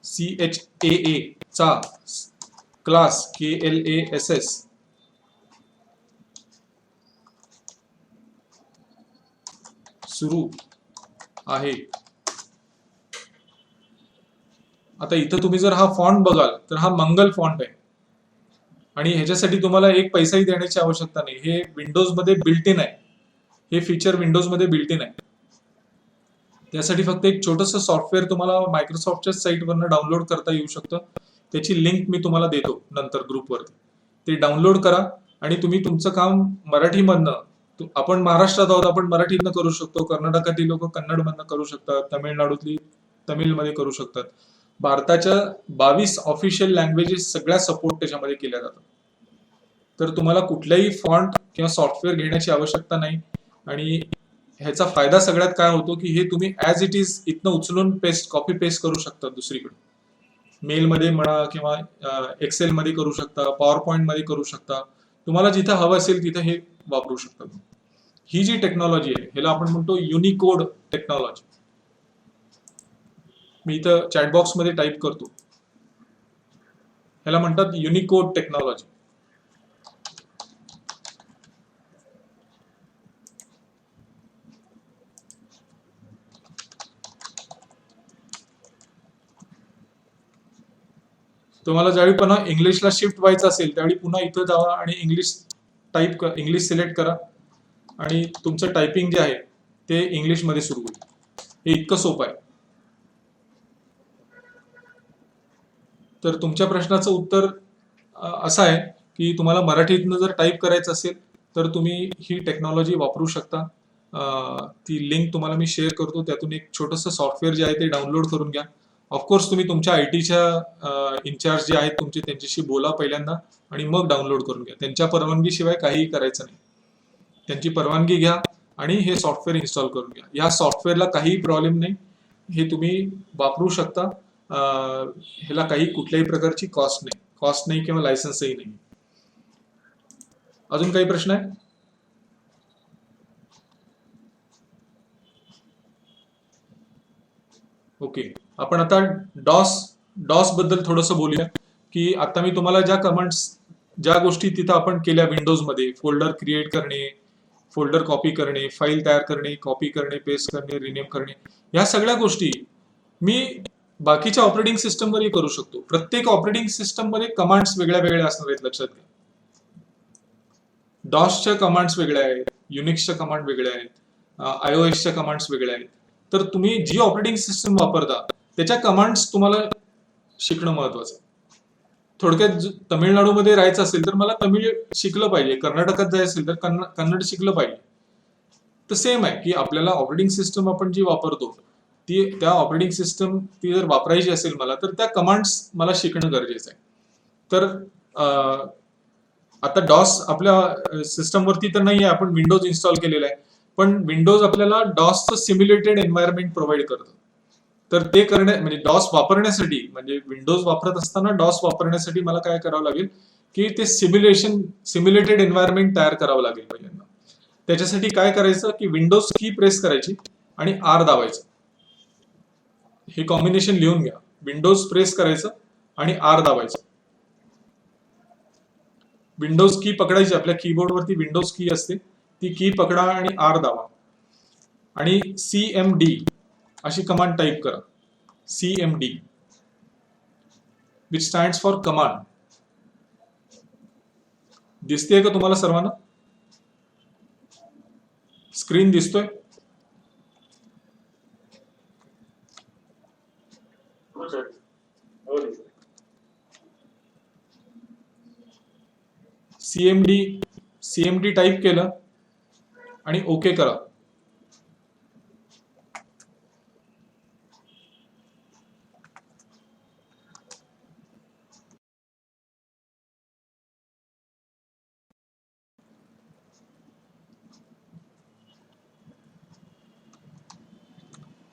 CHAA चा क्लास KLASS सुरू आहे. आता इथं तुम्ही जर हा फॉन्ट बघाल तर हा मंगल फॉन्ट आहे, आणि ह्याच्यासाठी तुम्हाला एक पैसाही देण्याची आवश्यकता नाही. हे विंडोज मध्ये बिल्ट इन आहे, हे फीचर विंडोज मध्ये बिल्ट इन आहे. त्यासाठी फक्त एक छोटंसं सॉफ्टवेअर तुम्हाला मायक्रोसॉफ्टच्या साईटवरनं डाउनलोड करता येऊ शकतं. त्याची लिंक मी तुम्हाला देतो नंतर ग्रुपवरती. ते डाउनलोड करा आणि तुम्ही तुमचं काम मराठीमधनं, आपण महाराष्ट्रात आहोत, आपण मराठीतनं करू शकतो. कर्नाटकातील लोक कन्नडमधनं करू शकतात, तामिळनाडूतली तमिळमध्ये करू शकतात. भारताच्या 22 ऑफिशियल लँग्वेजेस सगळ्या सपोर्ट त्याच्यामध्ये केल्या जातात. तर तुम्हाला कुठल्याही फॉन्ट किंवा सॉफ्टवेअर घेण्याची आवश्यकता नाही. आणि ह्याचा फायदा सगळ्यात काय होतो की हे तुम्ही ऍज इट इज इथनं उचलून कॉपी पेस्ट करू शकता दुसरीकडे, मेलमध्ये म्हणा किंवा एक्सेल मध्ये करू शकता, पॉवर पॉइंट मध्ये करू शकता. तुम्हाला जिथं हवं असेल तिथं हे वापरू शकता. ही जी टेक्नॉलॉजी आहे ह्याला आपण म्हणतो युनिकोड टेक्नॉलॉजी. मी इथं चॅटबॉक्स मध्ये टाईप करतो, ह्याला म्हणतात युनिकोड टेक्नॉलॉजी. तुम्हाला ज्यावेळी पुन्हा इंग्लिशला शिफ्ट व्हायचं असेल त्यावेळी पुन्हा इथं जावा आणि इंग्लिश सिलेक्ट करा, आणि तुमचं टायपिंग जे आहे ते इंग्लिशमध्ये सुरू होईल. हे इतकं सोपं आहे. तर तुमच्या प्रश्नाचं उत्तर असं आहे की तुम्हाला मराठीतनं जर टाईप करायचं असेल तर तुम्ही ही टेक्नॉलॉजी वापरू शकता. ती लिंक तुम्हाला मी शेअर करतो, त्यातून एक छोटंसं सॉफ्टवेअर जे आहे ते डाउनलोड करून घ्या. ऑफकोर्स तुम्ही तुमच्या ITच्या इन्चार्ज जे आहेत तुमचे त्यांच्याशी बोला पहिल्यांदा, आणि मग डाउनलोड करून घ्या. त्यांच्या परवानगीशिवाय काहीही करायचं नाही. त्यांची परवानगी घ्या आणि हे सॉफ्टवेअर इन्स्टॉल करून घ्या. या सॉफ्टवेअरला काहीही प्रॉब्लेम नाही, हे तुम्ही वापरू शकता. ह्याला कुठल्याही प्रकारची कॉस्ट नाही किंवा लायसन्सही नाही. अजून काही प्रश्न आहे? ओके, आपण आता डॉस बद्दल थोडंसं बोलूया. की आता मी तुम्हाला ज्या गोष्टी तिथं आपण केल्या विंडोजमध्ये, फोल्डर क्रिएट करणे, फोल्डर कॉपी करणे, फाईल तयार करणे, कॉपी करणे, पेस्ट करणे, रिनेम करणे, या सगळ्या गोष्टी मी बाकीच्या ऑपरेटिंग सिस्टमवरही करू शकतो. प्रत्येक ऑपरेटिंग सिस्टममध्ये कमांड्स वेगळ्या वेगळ्या असणार आहेत, लक्षात घ्या. डॉसच्या कमांड्स वेगळ्या आहेत, युनिक्सच्या कमांड वेगळ्या आहेत, iOSच्या कमांड्स वेगळ्या आहेत. तर तुम्ही जी ऑपरेटिंग सिस्टम वापरता त्याच्या कमांड्स तुम्हाला शिकणं महत्वाचं आहे. थोडक्यात तमिळनाडूमध्ये राहायचं असेल तर मला तमिळ शिकलं पाहिजे, कर्नाटकात जायचं असेल तर कन्नड शिकलं पाहिजे. तर सेम आहे की आपल्याला ऑपरेटिंग सिस्टम आपण जी वापरतो त्या ऑपरेटिंग सिस्टम ती जर वापरायची असेल मला, तर त्या कमांड्स मला शिकणं गरजेचं आहे. तर आता डॉस आपल्या सिस्टमवरती तर नाही आहे, आपण विंडोज इन्स्टॉल केलेला आहे, पण विंडोज आपल्याला डॉसचं सिम्युलेटेड एन्व्हायरमेंट प्रोव्हाइड करतं. तर ते म्हणजे डॉस वापरण्यासाठी, म्हणजे विंडोज वापरत असताना डॉस वापरण्यासाठी मला काय करावं लागेल की ते सिम्युलेटेड एन्व्हायरमेंट तयार करावं लागेल पहिल्यांदा. त्याच्यासाठी काय करायचं की विंडोज की प्रेस करायची आणि आर दाबायचं. हे कॉम्बिनेशन लिहून घ्या. विंडोज प्रेस करायचं आणि आर दाबायचं. विंडोज की पकडायची, आपल्या कीबोर्डवरती विंडोज की असते, ती की पकडा आणि आर दाबा आणि CMD अशी कमांड टाईप करा. CMD which stands for command. दिसतेय का तुम्हाला सर्वांना? स्क्रीन दिसतोय? हो सर. हो सर. CMD टाईप केलं आणि ओके करा.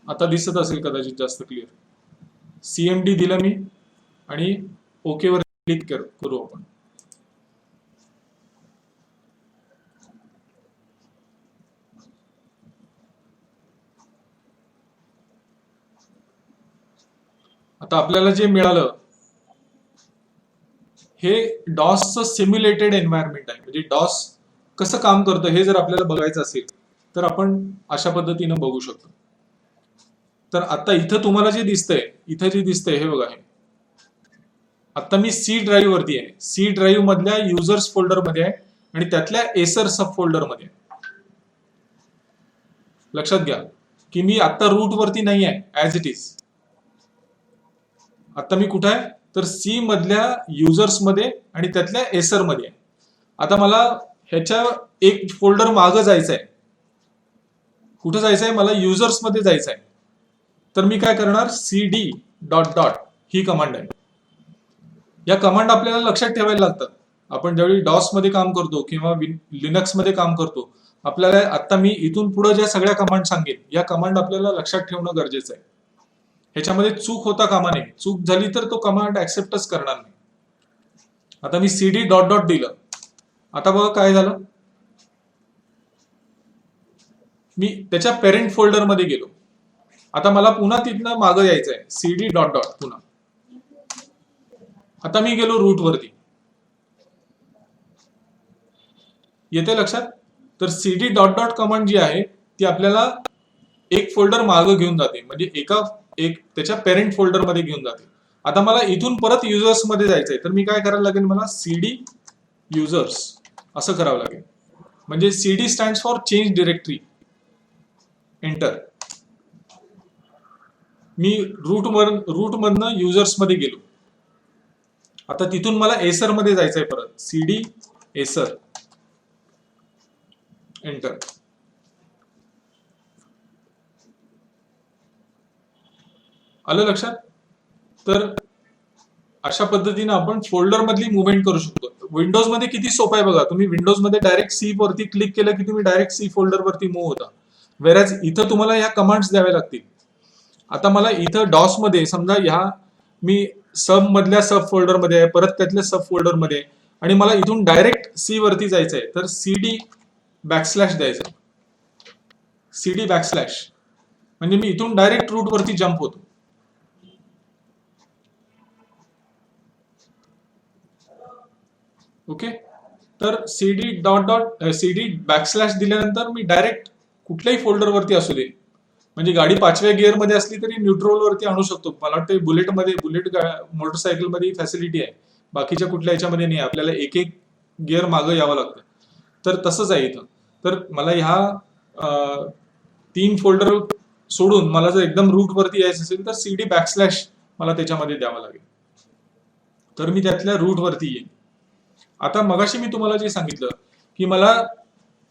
आता दिसत असेल कदाचित जास्त क्लिअर. CMD दिलं मी आणि ओके वर क्लिक करू आपण. आता आपल्याला जे मिळालं हे डॉसचं सिम्युलेटेड एन्व्हायरमेंट आहे. म्हणजे डॉस कसं काम करतं हे जर आपल्याला बघायचं असेल तर आपण अशा पद्धतीनं बघू शकतो. तर आता इथं तुम्हाला जे दिसतंय, इथं जे दिसतंय हे बघा. हे आता मी सी ड्राईव्ह वरती आहे. सी ड्राईव्ह मधल्या युजर्स फोल्डर मध्ये आहे आणि त्यातल्या एसर सब फोल्डर मध्ये. लक्षात घ्या की मी आता रूट वरती नाही आहे ऍज इट इज. आता मी कुठे आहे तर सी मधल्या युजर्स मध्ये आणि त्यातल्या एसर मध्ये आहे. आता मला ह्याच्या एक फोल्डर मागं जायचं आहे. कुठं जायचं आहे? मला युजर्स मध्ये जायचं आहे. तर मी काय करणार, CD डॉट डॉट ही कमांड आहे. या कमांड आपल्याला लक्षात ठेवायला लागतात. आपण ज्यावेळी डॉस मध्ये काम करतो किंवा लिनक्स मध्ये काम करतो, आपल्याला आता मी इथून पुढे ज्या सगळ्या कमांड सांगेन या कमांड आपल्याला लक्षात ठेवणं गरजेचं आहे. ह्याच्यामध्ये चूक होता कामा नये. चूक झाली तर तो कमांड ऍक्सेप्टच करणार नाही. आता मी CD डॉट डॉट दिलं. आता बघा काय झालं. मी त्याच्या पेरेंट फोल्डर मध्ये गेलो. आता मला पुन्हा तिथनं मागं यायचं आहे. CD डॉट डॉट पुन्हा. आता मी गेलो रूट वरती. येते लक्षात? तर CD डॉट डॉट कमांड जी आहे ती आपल्याला एक फोल्डर मागं घेऊन जाते. म्हणजे त्याच्या पेरेंट फोल्डर मध्ये घेऊन जाते. आता मला इथून परत युजर्स मध्ये जायचंय तर मी काय करायला लागेल, मला CD युजर्स असं करावं लागेल. म्हणजे CD stands for change directory. Enter. मी रूट मधनं युजर्स मध्ये गेलो. आता तिथून मला एसर मध्ये जायचंय परत. CD Acer. एंटर. आलं लक्षात? तर अशा पद्धतीने आपण फोल्डर मधली मुवमेंट करू शकतो. विंडोज मध्ये किती सोपं आहे बघा. तुम्ही विंडोज मध्ये डायरेक्ट सी वरती क्लिक केलं की तुम्ही डायरेक्ट सी फोल्डर वरती मूव्ह होता. वेरॅज इथं तुम्हाला ह्या कमांड्स द्याव्या लागतील. आता मला इथं डॉस मध्ये समजा ह्या मी सब मधल्या सब फोल्डर मध्ये आहे, परत त्यातल्या सब फोल्डर मध्ये आणि मला इथून डायरेक्ट सी वरती जायचंय तर CD बॅकस्लॅश द्यायचं. CD बॅकस्लॅश म्हणजे मी इथून डायरेक्ट रूट वरती जम्प होतो. ओके. तर CD बॅकस्लॅश दिल्यानंतर मी डायरेक्ट कुठल्याही फोल्डर वरती असू दे, म्हणजे गाडी 5व्या गिअर मध्ये असली तरी न्यूट्रल वरती आणू शकतो. मला वाटतं बुलेट मोटरसायकल मध्ये फॅसिलिटी आहे, बाकीच्या कुठल्या याच्यामध्ये नाही. आपल्याला एक एक गिअर मागं यावं लागतं. तर तसंच आहे इथं. तर मला ह्या 3 फोल्डर सोडून मला जर एकदम रूट वरती यायचं असेल तर CD बॅकस्लॅश मला त्याच्यामध्ये द्यावं लागेल. तर मी त्यातल्या रूट वरती येईन. आता मगाशी मी तुम्हाला जे सांगितलं की मला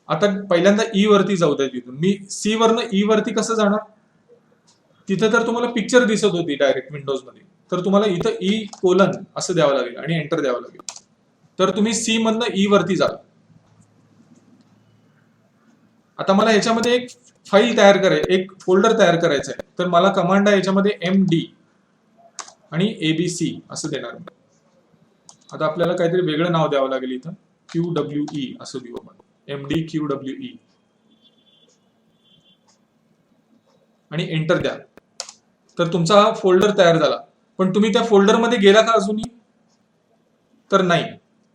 आता पहिल्यांदा ई वरती जाऊ द्या. तिथून मी सी वरनं ई वरती कसं जाणार? तिथं तर तुम्हाला पिक्चर दिसत होती डायरेक्ट विंडोज मध्ये. तर तुम्हाला इथं E: असं द्यावं लागेल आणि एंटर द्यावं लागेल. तर तुम्ही सी मधनं ई वरती जा. आता मला ह्याच्यामध्ये एक फाईल तयार करायची, एक फोल्डर तयार करायचा आहे. तर मला कमांड आहे याच्यामध्ये MD आणि ABC असं देणार मी. आता आपल्याला काहीतरी वेगळं नाव द्यावं लागेल इथं. QWE असं देऊ आपण. MD QWE आणि एंटर द्या. तर तुमचा हा फोल्डर तयार झाला. पण तुम्ही त्या फोल्डरमध्ये गेला का अजूनही? तर नाही.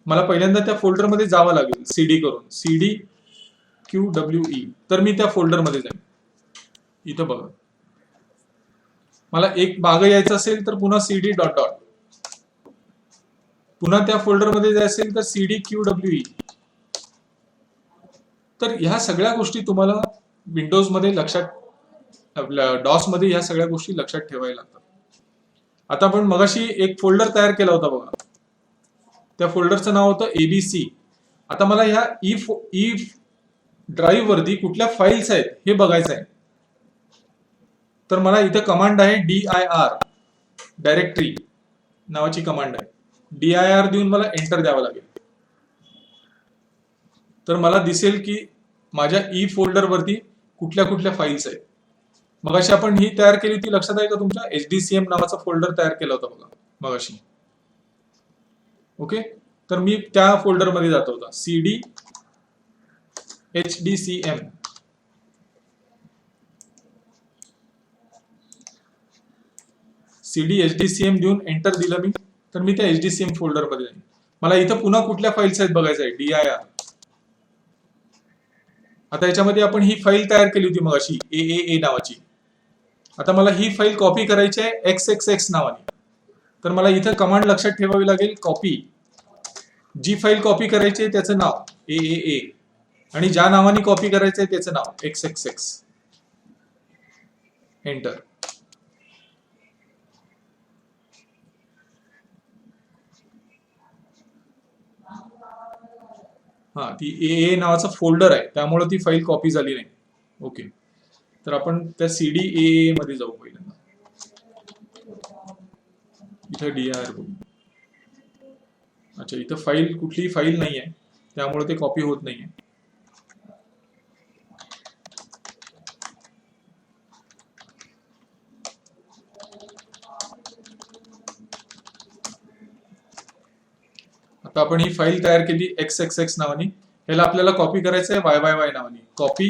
मला पहिल्यांदा त्या फोल्डरमध्ये जावं लागेल CD करून. CD QWE. तर मी त्या फोल्डरमध्ये जाईन. इथं बघा. मला एक मागं यायचं असेल तर पुन्हा CD डॉट डॉट. पुन्हा त्या फोल्डरमध्ये जायचं असेल तर CD QWE. तर ह्या सगळ्या गोष्टी तुम्हाला विंडोजमध्ये लक्षात, आपल्या डॉस मध्ये ह्या सगळ्या गोष्टी लक्षात ठेवायला लागतात. आता आपण मगाशी एक फोल्डर तयार केला होता बघा. त्या फोल्डरचं नाव होतं ABC. आता मला ह्या ई ड्राईव्ह वरती कुठल्या फाईल्स आहेत हे बघायचं आहे. तर मला इथं कमांड आहे dir, डायरेक्टरी नावाची कमांड आहे. dir देऊन मला एंटर द्यावं लागेल. तर मला दिसेल की माझ्या ई फोल्डर वरती कुठल्या कुठल्या फाईल्स आहेत. मगाशी आपण ही तयार केली होती, लक्षात आहे का तुमच्या? HDCM नावाचा फोल्डर तयार केला होता बघा मगाशी. ओके, तर मी त्या फोल्डर मध्ये जातो होता. CD HDCM. CD HDCM देऊन एंटर दिलं मी, तर मी त्या HDCM फोल्डर मध्ये जाईन. मला इथं पुन्हा कुठल्या फाईल्स आहेत बघायचं आहे. dir. आता याच्यामध्ये आपण ही फाईल तयार केली होती मगाशी AAA नावाची. आता मला ही फाईल कॉपी करायची आहे XXX नावाने. तर मला इथं कमांड लक्षात ठेवावी लागेल, कॉपी. जी फाईल कॉपी करायची आहे त्याचं नाव AAA आणि ज्या नावाने कॉपी करायचं आहे त्याचं नाव XXX. एंटर. हा, ती AA नावाचा फोल्डर आहे, त्यामुळे ती फाईल कॉपी झाली नाही. ओके, तर आपण त्या CD AAA मध्ये जाऊ पहिल्यांदा. इथं dir बघू. अच्छा, इथं फाईल, कुठलीही फाईल नाही आहे, त्यामुळे ते कॉपी होत नाहीये. आता आपण ही फाईल तयार केली XXX नावाने. ह्याला आपल्याला कॉपी करायचं आहे YYY नावाने. Copy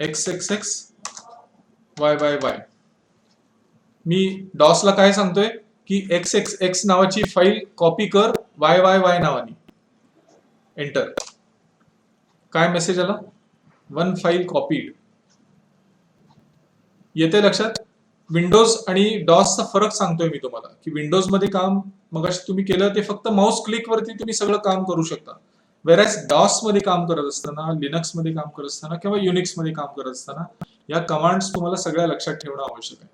XXX YYY. मी डॉसला काय सांगतोय की XXX नावाची फाईल कॉपी कर YYY नावाने. एंटर. काय मेसेज आला? One file copied. येते लक्षात? विंडोज आणि डॉसचा फरक सांगतोय मी तुम्हाला की विंडोज मध्ये काम मगाशी तुम्ही केलं ते फक्त माउस क्लिक वरती तुम्ही सगळं काम करू शकता. वेरॅज डॉस मध्ये काम करत असताना, लिनक्स मध्ये काम करत असताना किंवा युनिक्स मध्ये काम करत असताना या कमांड्स तुम्हाला सगळ्या लक्षात ठेवणं आवश्यक आहे.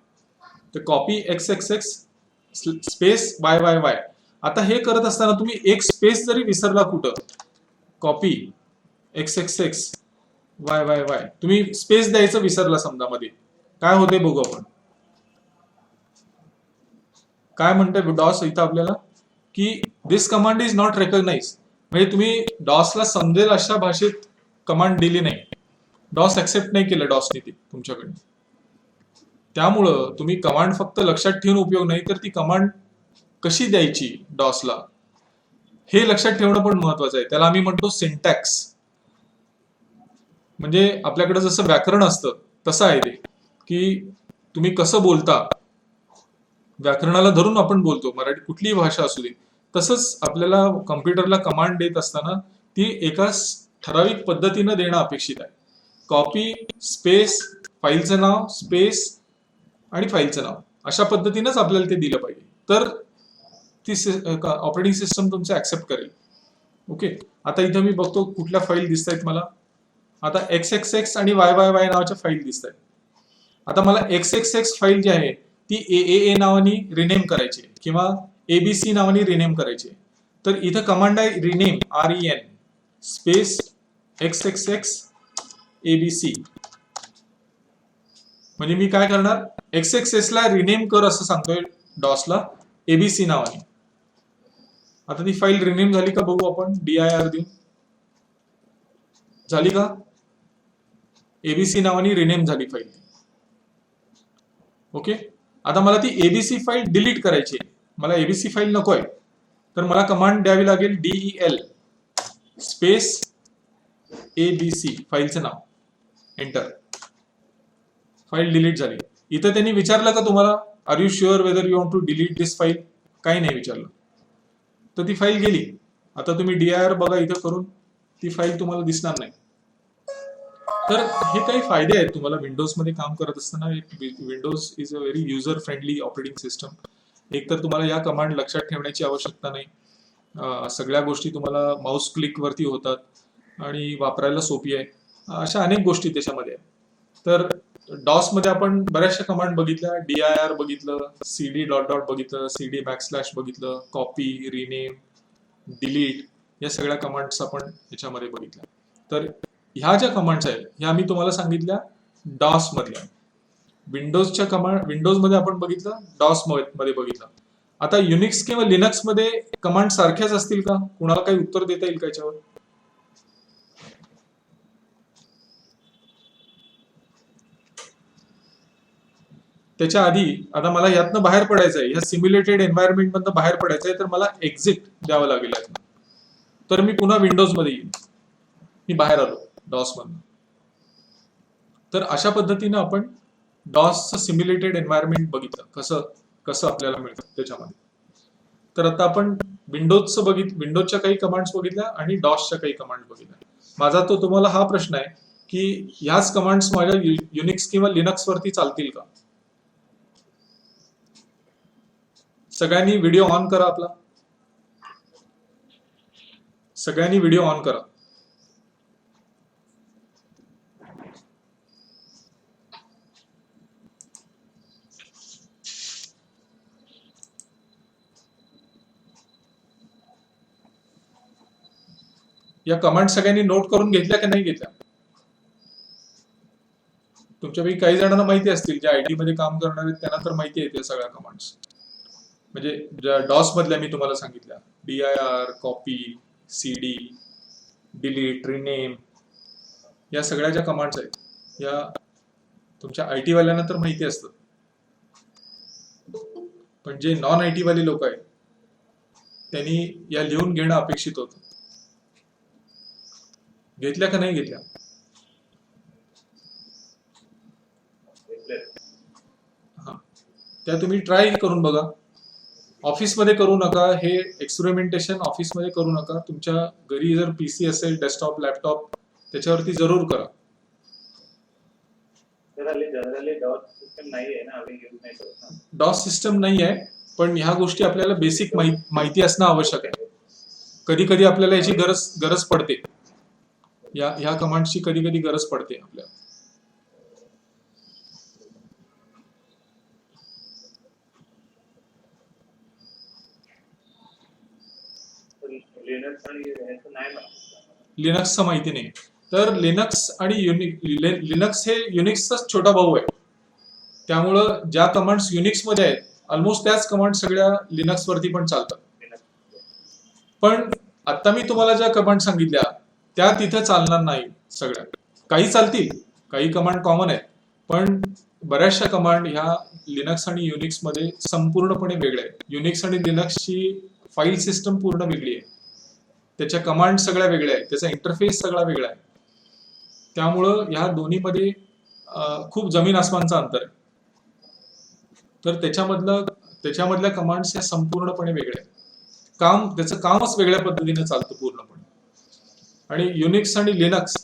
तर कॉपी XXX स्पेस YYY. आता हे करत असताना तुम्ही एक स्पेस जरी विसरला कुठं, कॉपी XXX YYY, तुम्ही स्पेस द्यायचं विसरला समजा मध्ये, काय होते बघू आपण. काय म्हणतंय डॉस इथं आपल्याला की दिस कमांड इज नॉट रेकग्नाइज. म्हणजे तुम्ही डॉसला समजेल अशा भाषेत कमांड दिली नाही. डॉस ऍक्सेप्ट नाही केलं डॉसने ती तुमच्याकडे. त्यामुळं तुम्ही कमांड फक्त लक्षात ठेवून उपयोग नाही, तर ती कमांड कशी द्यायची डॉसला हे लक्षात ठेवणं पण महत्वाचं आहे. त्याला आम्ही म्हणतो सिंटॅक्स. म्हणजे आपल्याकडे जसं व्याकरण असतं तसं आहे ते, की तुम्ही कसं बोलता, व्याकरणाला धरून आपण बोलतो, मराठी कुठलीही भाषा असू दे. तसंच आपल्याला कम्प्युटरला कमांड देत असताना ती एका ठराविक पद्धतीनं देणं अपेक्षित आहे. कॉपी स्पेस फाईलचं नाव स्पेस आणि फाईलचं नाव, अशा पद्धतीनंच आपल्याला ते दिलं पाहिजे, तर ती ऑपरेटिंग सिस्टम तुमचं ऍक्सेप्ट करेल. ओके, आता इथं मी बघतो कुठल्या फाईल दिसत आहेत मला. आता XXX आणि YYY नावाच्या फाईल दिसत आहेत. आता मला XXX फाईल जी आहे ती AAA नावाने रिनेम करायची किंवा ABC नावाने रिनेम करायची. तर इथं कमांड आहे rename REN space XXX ABC. म्हणजे मी काय करणार, XXX ला रिनेम कर असं सांगतोय डॉसला ABC नावाने. आता ती फाईल रिनेम झाली का बघू आपण dir देऊन. झाली का? एबीसी नावाने रिनेम झाली फाईल. ओके, आता मला ती एबीसी फाईल डिलीट करायची आहे, मला एबीसी फाईल नको आहे, तर मला कमांड द्यावी लागेल DEL स्पेस ABC फाईलचं नाव, एंटर. फाईल डिलीट झाली. इथं त्यांनी विचारलं का तुम्हाला are you sure whether you want to delete this file? काही नाही विचारलं, तर ती फाईल गेली. आता तुम्ही DIR बघा इथं करून, ती फाईल तुम्हाला दिसणार नाही. तर हे काही फायदे आहेत तुम्हाला विंडोजमध्ये काम करत असताना. Windows is a very user friendly operating system. एक तर तुम्हाला या कमांड लक्षात ठेवण्याची आवश्यकता नाही, सगळ्या गोष्टी तुम्हाला माऊस क्लिक वरती होतात आणि वापरायला सोपी आहे. अशा अनेक गोष्टी त्याच्यामध्ये आहेत. तर डॉस मध्ये आपण बऱ्याचशा कमांड बघितल्या, DIR बघितलं, CD डॉट डॉट बघितलं, CD बॅकस्लॅश बघितलं, कॉपी, रिनेम, डिलीट, या सगळ्या कमांड्स आपण याच्यामध्ये बघितल्या. तर ह्या ज्या कमांड्स आहेत ह्या मी तुम्हाला सांगितल्या डॉस मधल्या. विंडोजच्या कमांड विंडोजमध्ये आपण बघितलं, डॉस मध्ये बघितलं. आता युनिक्स किंवा लिनक्स मध्ये कमांड सारख्याच असतील का? कुणाला काही उत्तर देता येईल का याच्यावर? त्याच्या आधी आता मला यातनं बाहेर पडायचं आहे, ह्या सिम्युलेटेड एन्व्हायरमेंट मधनं बाहेर पडायचं आहे, तर मला एक्झिट द्यावं लागेल यातनं. तर मी पुन्हा विंडोज मध्ये येईल, मी बाहेर आलो डॉस मधनं. तर अशा पद्धतीनं आपण डॉसचं सिम्युलेटेड एन्व्हायरमेंट बघितलं, कसं कसं आपल्याला मिळतं त्याच्यामध्ये. तर आता आपण विंडोजच्या काही कमांड्स बघितल्या आणि डॉसच्या काही कमांड्स बघितल्या. माझा तो तुम्हाला हा प्रश्न आहे की ह्याच कमांड्स माझ्या युनिक्स किंवा लिनक्स वरती चालतील का? सगळ्यांनी व्हिडिओ ऑन करा आपला, सगळ्यांनी व्हिडिओ ऑन करा. या कमांड सगळ्यांनी नोट करून घेतल्या की नाही घेतल्या? तुमच्यापैकी काही जणांना माहिती असतील, जे IT मध्ये काम करणार आहेत त्यांना तर माहिती आहेत या सगळ्या कमांड्स. म्हणजे ज्या डॉस मधल्या मी तुम्हाला सांगितल्या, DIR, copy, CD, delete, rename, या सगळ्या ज्या कमांड्स आहेत या तुमच्या IT वाल्यांना तर माहिती असतं, पण जे नॉन IT वाले लोक आहेत त्यांनी या लिहून घेणं अपेक्षित होतं. घेतल्या का नाही घेतल्या? हा, त्या तुम्ही ट्राय करून बघा. ऑफिसमध्ये करू नका हे एक्सपेरिमेंटेशन, ऑफिसमध्ये करू नका. तुमच्या घरी जर PC असेल, डेस्कटॉप, लॅपटॉप, त्याच्यावरती जरूर करा. जनरली डॉस सिस्टम नाही आहे ना, आम्ही यूज नाही करत ना. डॉस सिस्टम नाही आहे, पण ह्या गोष्टी आपल्याला बेसिक माहिती असणं आवश्यक आहे. कधी कधी आपल्याला याची गरज पडते, ह्या कमांडची कधी कधी गरज पडते आपल्याला. लिनक्सचं माहिती नाही, तर लिनक्स आणि लिनक्स हे युनिक्सचाच छोटा भाऊ आहे. त्यामुळं ज्या कमांड्स युनिक्स मध्ये आहेत ऑलमोस्ट त्याच कमांड सगळ्या लिनक्स वरती पण चालतात. पण आता मी तुम्हाला ज्या कमांड सांगितल्या त्या तिथे चालणार नाही सगळ्या. काही चालतील, काही कमांड कॉमन आहेत, पण बऱ्याचशा कमांड ह्या लिनक्स आणि युनिक्स मध्ये संपूर्णपणे वेगळ्या आहेत. युनिक्स आणि लिनक्सची फाईल सिस्टम पूर्ण वेगळी आहे, त्याच्या कमांड सगळ्या वेगळ्या आहेत, त्याचा इंटरफेस सगळा वेगळा आहे. त्यामुळं ह्या दोन्हीमध्ये खूप जमीन आसमानचं अंतर आहे. तर त्याच्यामधल्या कमांड्स ह्या संपूर्णपणे वेगळ्या आहेत. त्याचं कामच वेगळ्या पद्धतीने चालतं पूर्णपणे. आणि युनिक्स आणि लिनक्स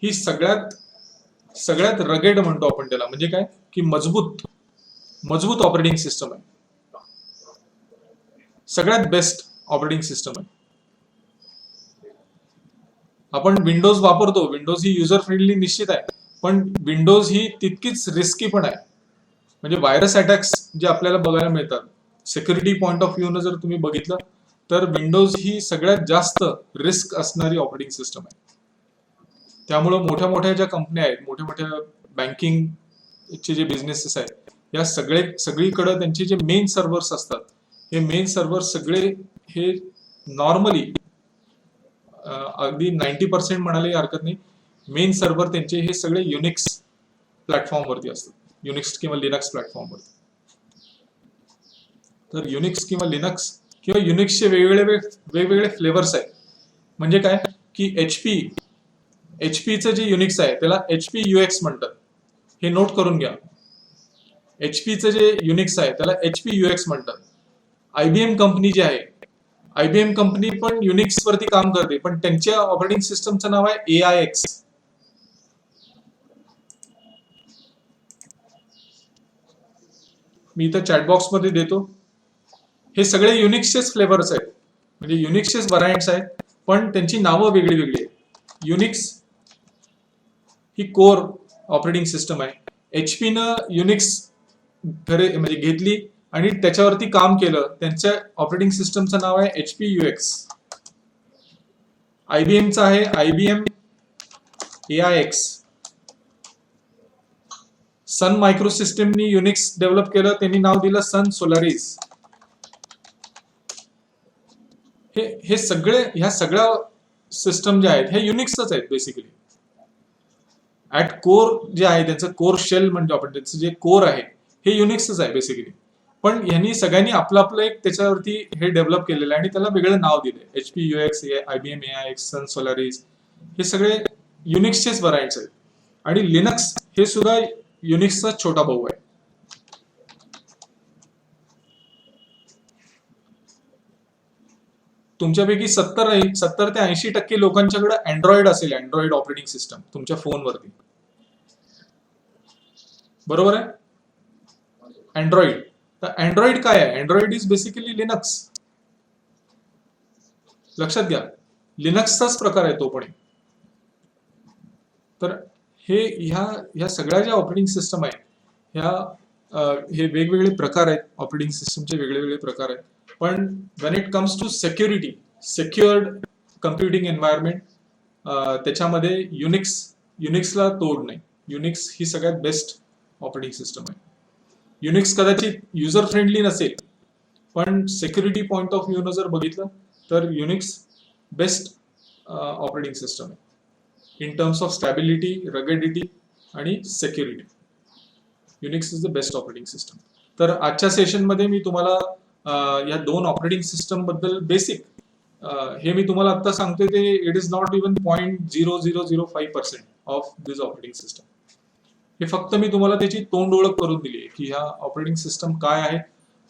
ही सगळ्यात रगेड म्हणतो आपण त्याला, म्हणजे काय की मजबूत ऑपरेटिंग सिस्टम आहे, सगळ्यात बेस्ट ऑपरेटिंग सिस्टम आहे. आपण विंडोज वापरतो, विंडोज ही युजर फ्रेंडली निश्चित आहे, पण विंडोज ही तितकीच रिस्की पण आहे. म्हणजे व्हायरस अटॅक्स जे आपल्याला बघायला मिळतात, सिक्युरिटी पॉइंट ऑफ व्ह्यू न जर तुम्ही बघितलं तर विंडोज ही सगळ्यात जास्त रिस्क असणारी ऑपरेटिंग सिस्टम आहे. त्यामुळं मोठ्या ज्या कंपन्या आहेत, मोठ्या बँकिंगचे जे बिझनेसेस आहेत, या सगळीकडे त्यांचे जे मेन सर्व्हर्स असतात, हे मेन सर्व्हर्स सगळे हे नॉर्मली अगदी 90% म्हणायला हरकत नाही, मेन सर्व्हर त्यांचे हे सगळे युनिक्स प्लॅटफॉर्मवरती असतात, युनिक्स किंवा लिनक्स प्लॅटफॉर्मवरती. तर युनिक्स किंवा लिनक्स किंवा युनिक्सचे वेगवेगळे फ्लेवर्स आहेत. म्हणजे काय की एचपीचं जे युनिक्स आहे त्याला HP UX म्हणतात, हे नोट करून घ्या. एचपीचं जे युनिक्स आहे त्याला HP UX म्हणतात. IBM कंपनी जी आहे, IBM कंपनी पण युनिक्स वरती काम करते, पण त्यांच्या ऑपरेटिंग सिस्टमचं नाव आहे AIX. मी इथं चॅटबॉक्स मध्ये देतो. हे सगळे युनिक्सचेच फ्लेवर्स आहेत, म्हणजे युनिक्सचेच व्हरायंट्स आहेत, पण त्यांची नावं वेगळी वेगळी आहेत. युनिक्स ही कोर ऑपरेटिंग सिस्टम आहे. एचपीनं युनिक्स म्हणजे घेतली आणि त्याच्यावरती काम केलं, त्यांच्या ऑपरेटिंग सिस्टमचं नाव आहे HP UX. IBMचं आहे IBM AIX. सन मायक्रो सिस्टमनी युनिक्स डेव्हलप केलं, त्यांनी नाव दिलं सन सोलारिस. हे सगळे, ह्या सगळ्या सिस्टम ज्या आहेत हे युनिक्सच आहेत बेसिकली. ऍट कोर जे आहे त्यांचं कोर शेल म्हणजे आपण त्यांचं जे कोर आहे हे युनिक्सच आहे बेसिकली. पण यांनी सगळ्यांनी आपलं आपलं एक त्याच्यावरती हे डेव्हलप केलेलं आहे आणि त्याला वेगळं नाव दिलंय. HP UX, IBM AIX, सन सोलारिस, हे सगळे युनिक्सचेच व्हरायंट्स आहेत. आणि लिनक्स हे सुद्धा युनिक्सचा छोटा भाऊ आहे. तुमच्यापैकी 70 ते 80% लोकांच्याकडे अँड्रॉइड असेल, अँड्रॉइड ऑपरेटिंग सिस्टम तुमच्या फोनवरती, बरोबर आहे? अँड्रॉइड. तर अँड्रॉइड काय आहे? Android is basically Linux. लक्षात घ्या, लिनक्सचाच प्रकार आहे तो पण. तर हे ह्या सगळ्या ज्या ऑपरेटिंग सिस्टम आहेत हे वेगवेगळे प्रकार आहेत, ऑपरेटिंग सिस्टमचे वेगवेगळे प्रकार आहेत. पण when it comes to security, secured computing environment, त्याच्यामध्ये युनिक्सला तोड नाही. युनिक्स ही सगळ्यात बेस्ट ऑपरेटिंग सिस्टम आहे. युनिक्स कदाचित युजर फ्रेंडली नसेल, पण सेक्युरिटी पॉइंट ऑफ व्ह्यूनं जर बघितलं तर युनिक्स बेस्ट ऑपरेटिंग सिस्टम आहे in terms of stability, ruggedity आणि security. Unix is the best operating system. तर आजच्या सेशनमध्ये मी तुम्हाला या दोन ऑपरेटिंग सिस्टम बद्दल बेसिक हे मी तुम्हाला आता सांगतोय ते it is not even 0.0005% of this operating system. हे फक्त मी तुम्हाला त्याची तोंड ओळख करून दिली आहे की ह्या ऑपरेटिंग सिस्टम काय आहे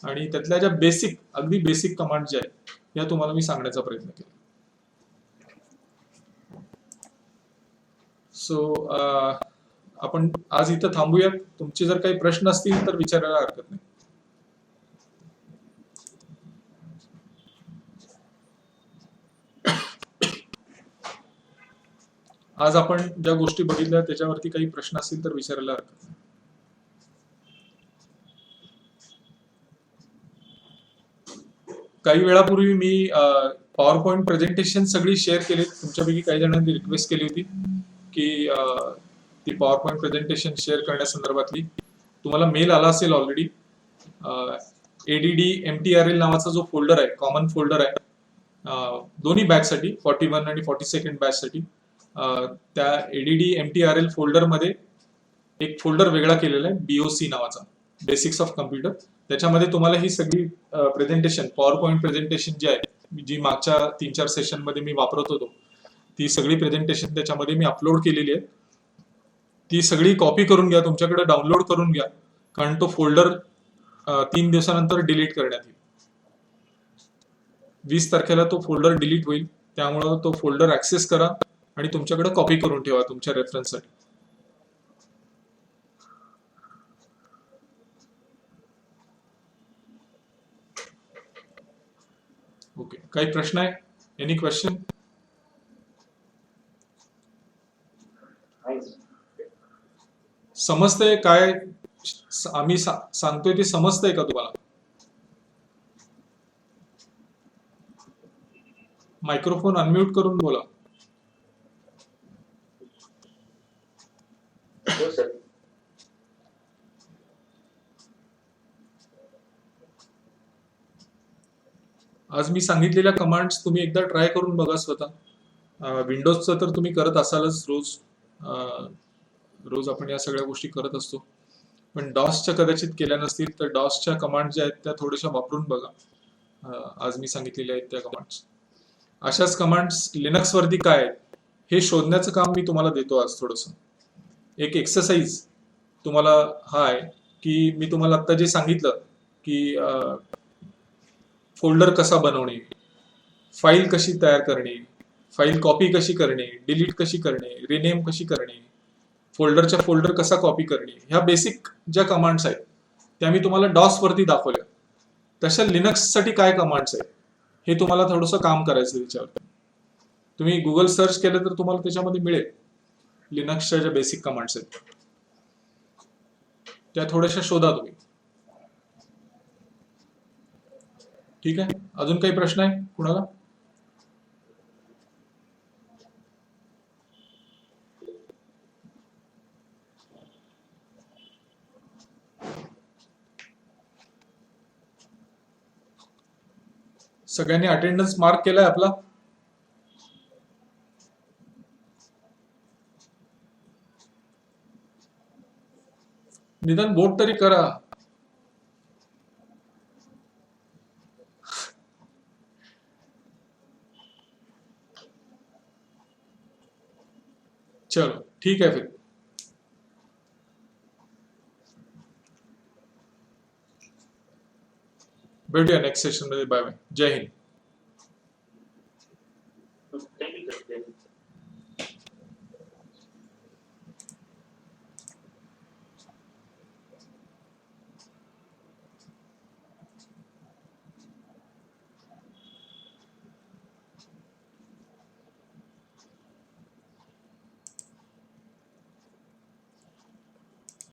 आणि त्यातल्या ज्या बेसिक, अगदी बेसिक कमांड ज्या आहेत या तुम्हाला मी सांगण्याचा प्रयत्न केला. सो आपण आज इथं थांबूयात. तुमचे जर काही प्रश्न असतील तर विचारायला हरकत नाही. आज आपण ज्या गोष्टी बघितल्या त्याच्यावरती काही प्रश्न असतील तर विचारायला हरकत नाही. काही वेळापूर्वी मी पॉवर पॉइंट प्रेझेंटेशन सगळी शेअर केली. तुमच्यापैकी काही जणांनी रिक्वेस्ट केली होती की ती पॉवर पॉइंट प्रेझेंटेशन शेअर करण्यासंदर्भातली. तुम्हाला मेल आला असेल ऑलरेडी. ADD MTRL नावाचा जो फोल्डर आहे, कॉमन फोल्डर आहे दोन्ही बॅचसाठी, 41 आणि 42nd बॅचसाठी. त्या ADD MTRL फोल्डरमध्ये एक फोल्डर वेगळा केलेला आहे BOC नावाचा, बेसिक्स ऑफ कम्प्युटर. त्याच्यामध्ये तुम्हाला ही सगळी प्रेझेंटेशन, पॉवर पॉइंट प्रेझेंटेशन जी आहे, जी मागच्या 3-4 सेशन मध्ये मी वापरत होतो, ती सगळी प्रेझेंटेशन त्याच्यामध्ये मी अपलोड केलेली आहे. ती सगळी कॉपी करून घ्या, तुमच्याकडे डाउनलोड करून घ्या, कारण तो फोल्डर 3 दिवसानंतर डिलीट करण्यात येईल. 20 तारखेला तो फोल्डर डिलीट होईल. त्यामुळं तो फोल्डर ऍक्सेस करा आणि तुमच्याकडे कॉपी करून ठेवा तुमच्या रेफरन्ससाठी. ओके, काही प्रश्न आहे? Any question? समजतंय काय आम्ही सांगतोय ते? समजतंय का तुम्हाला? मायक्रोफोन अनम्यूट करून बोला. हो सर. आज मी सांगितलेल्या कमांड्स तुम्ही एकदा ट्राय करून बघा स्वतः. विंडोजचं तर तुम्ही करत असालच रोज. रोज आपण या सगळ्या गोष्टी करत असतो, पण डॉसच्या कदाचित केल्या नसतील, तर डॉसच्या कमांड ज्या आहेत त्या थोड्याशा वापरून बघा. आज मी सांगितलेल्या आहेत त्या कमांड्स. अशाच कमांड्स लिनक्स वरती काय आहेत हे शोधण्याचं काम मी तुम्हाला देतो आज थोडंसं. एक एक्सरसाइज तुम्हाला हा आहे की मी तुम्हाला आता जे सांगितलं की फोल्डर कसा बनवणे, फाईल कशी तयार करणे, फाईल कॉपी कशी करणे, डिलीट कशी करणे, रिनेम कशी करणे, फोल्डरच्या फोल्डर कसा कॉपी करणे, ह्या बेसिक ज्या कमांड्स आहेत त्या मी तुम्हाला डॉस वरती दाखवल्या. तशा लिनक्ससाठी काय कमांड्स आहेत हे तुम्हाला थोडंसं काम करायचं त्याच्यावर. तुम्ही गुगल सर्च केलं तर तुम्हाला त्याच्यामध्ये मिळेल लिनक्सच्या ज्या बेसिक कमांड्स आहेत त्या थोड्याशा शोधा तुम्ही. ठीक आहे, अजून काही प्रश्न आहे कुणाला? सगळ्यांनी अटेंडन्स मार्क केलाय आपला? निदान बोट तरी करा. चलो ठीक आहे, फिर भेटूया नेक्स्ट सेशन मध्ये. बाय बाय, जय हिंद.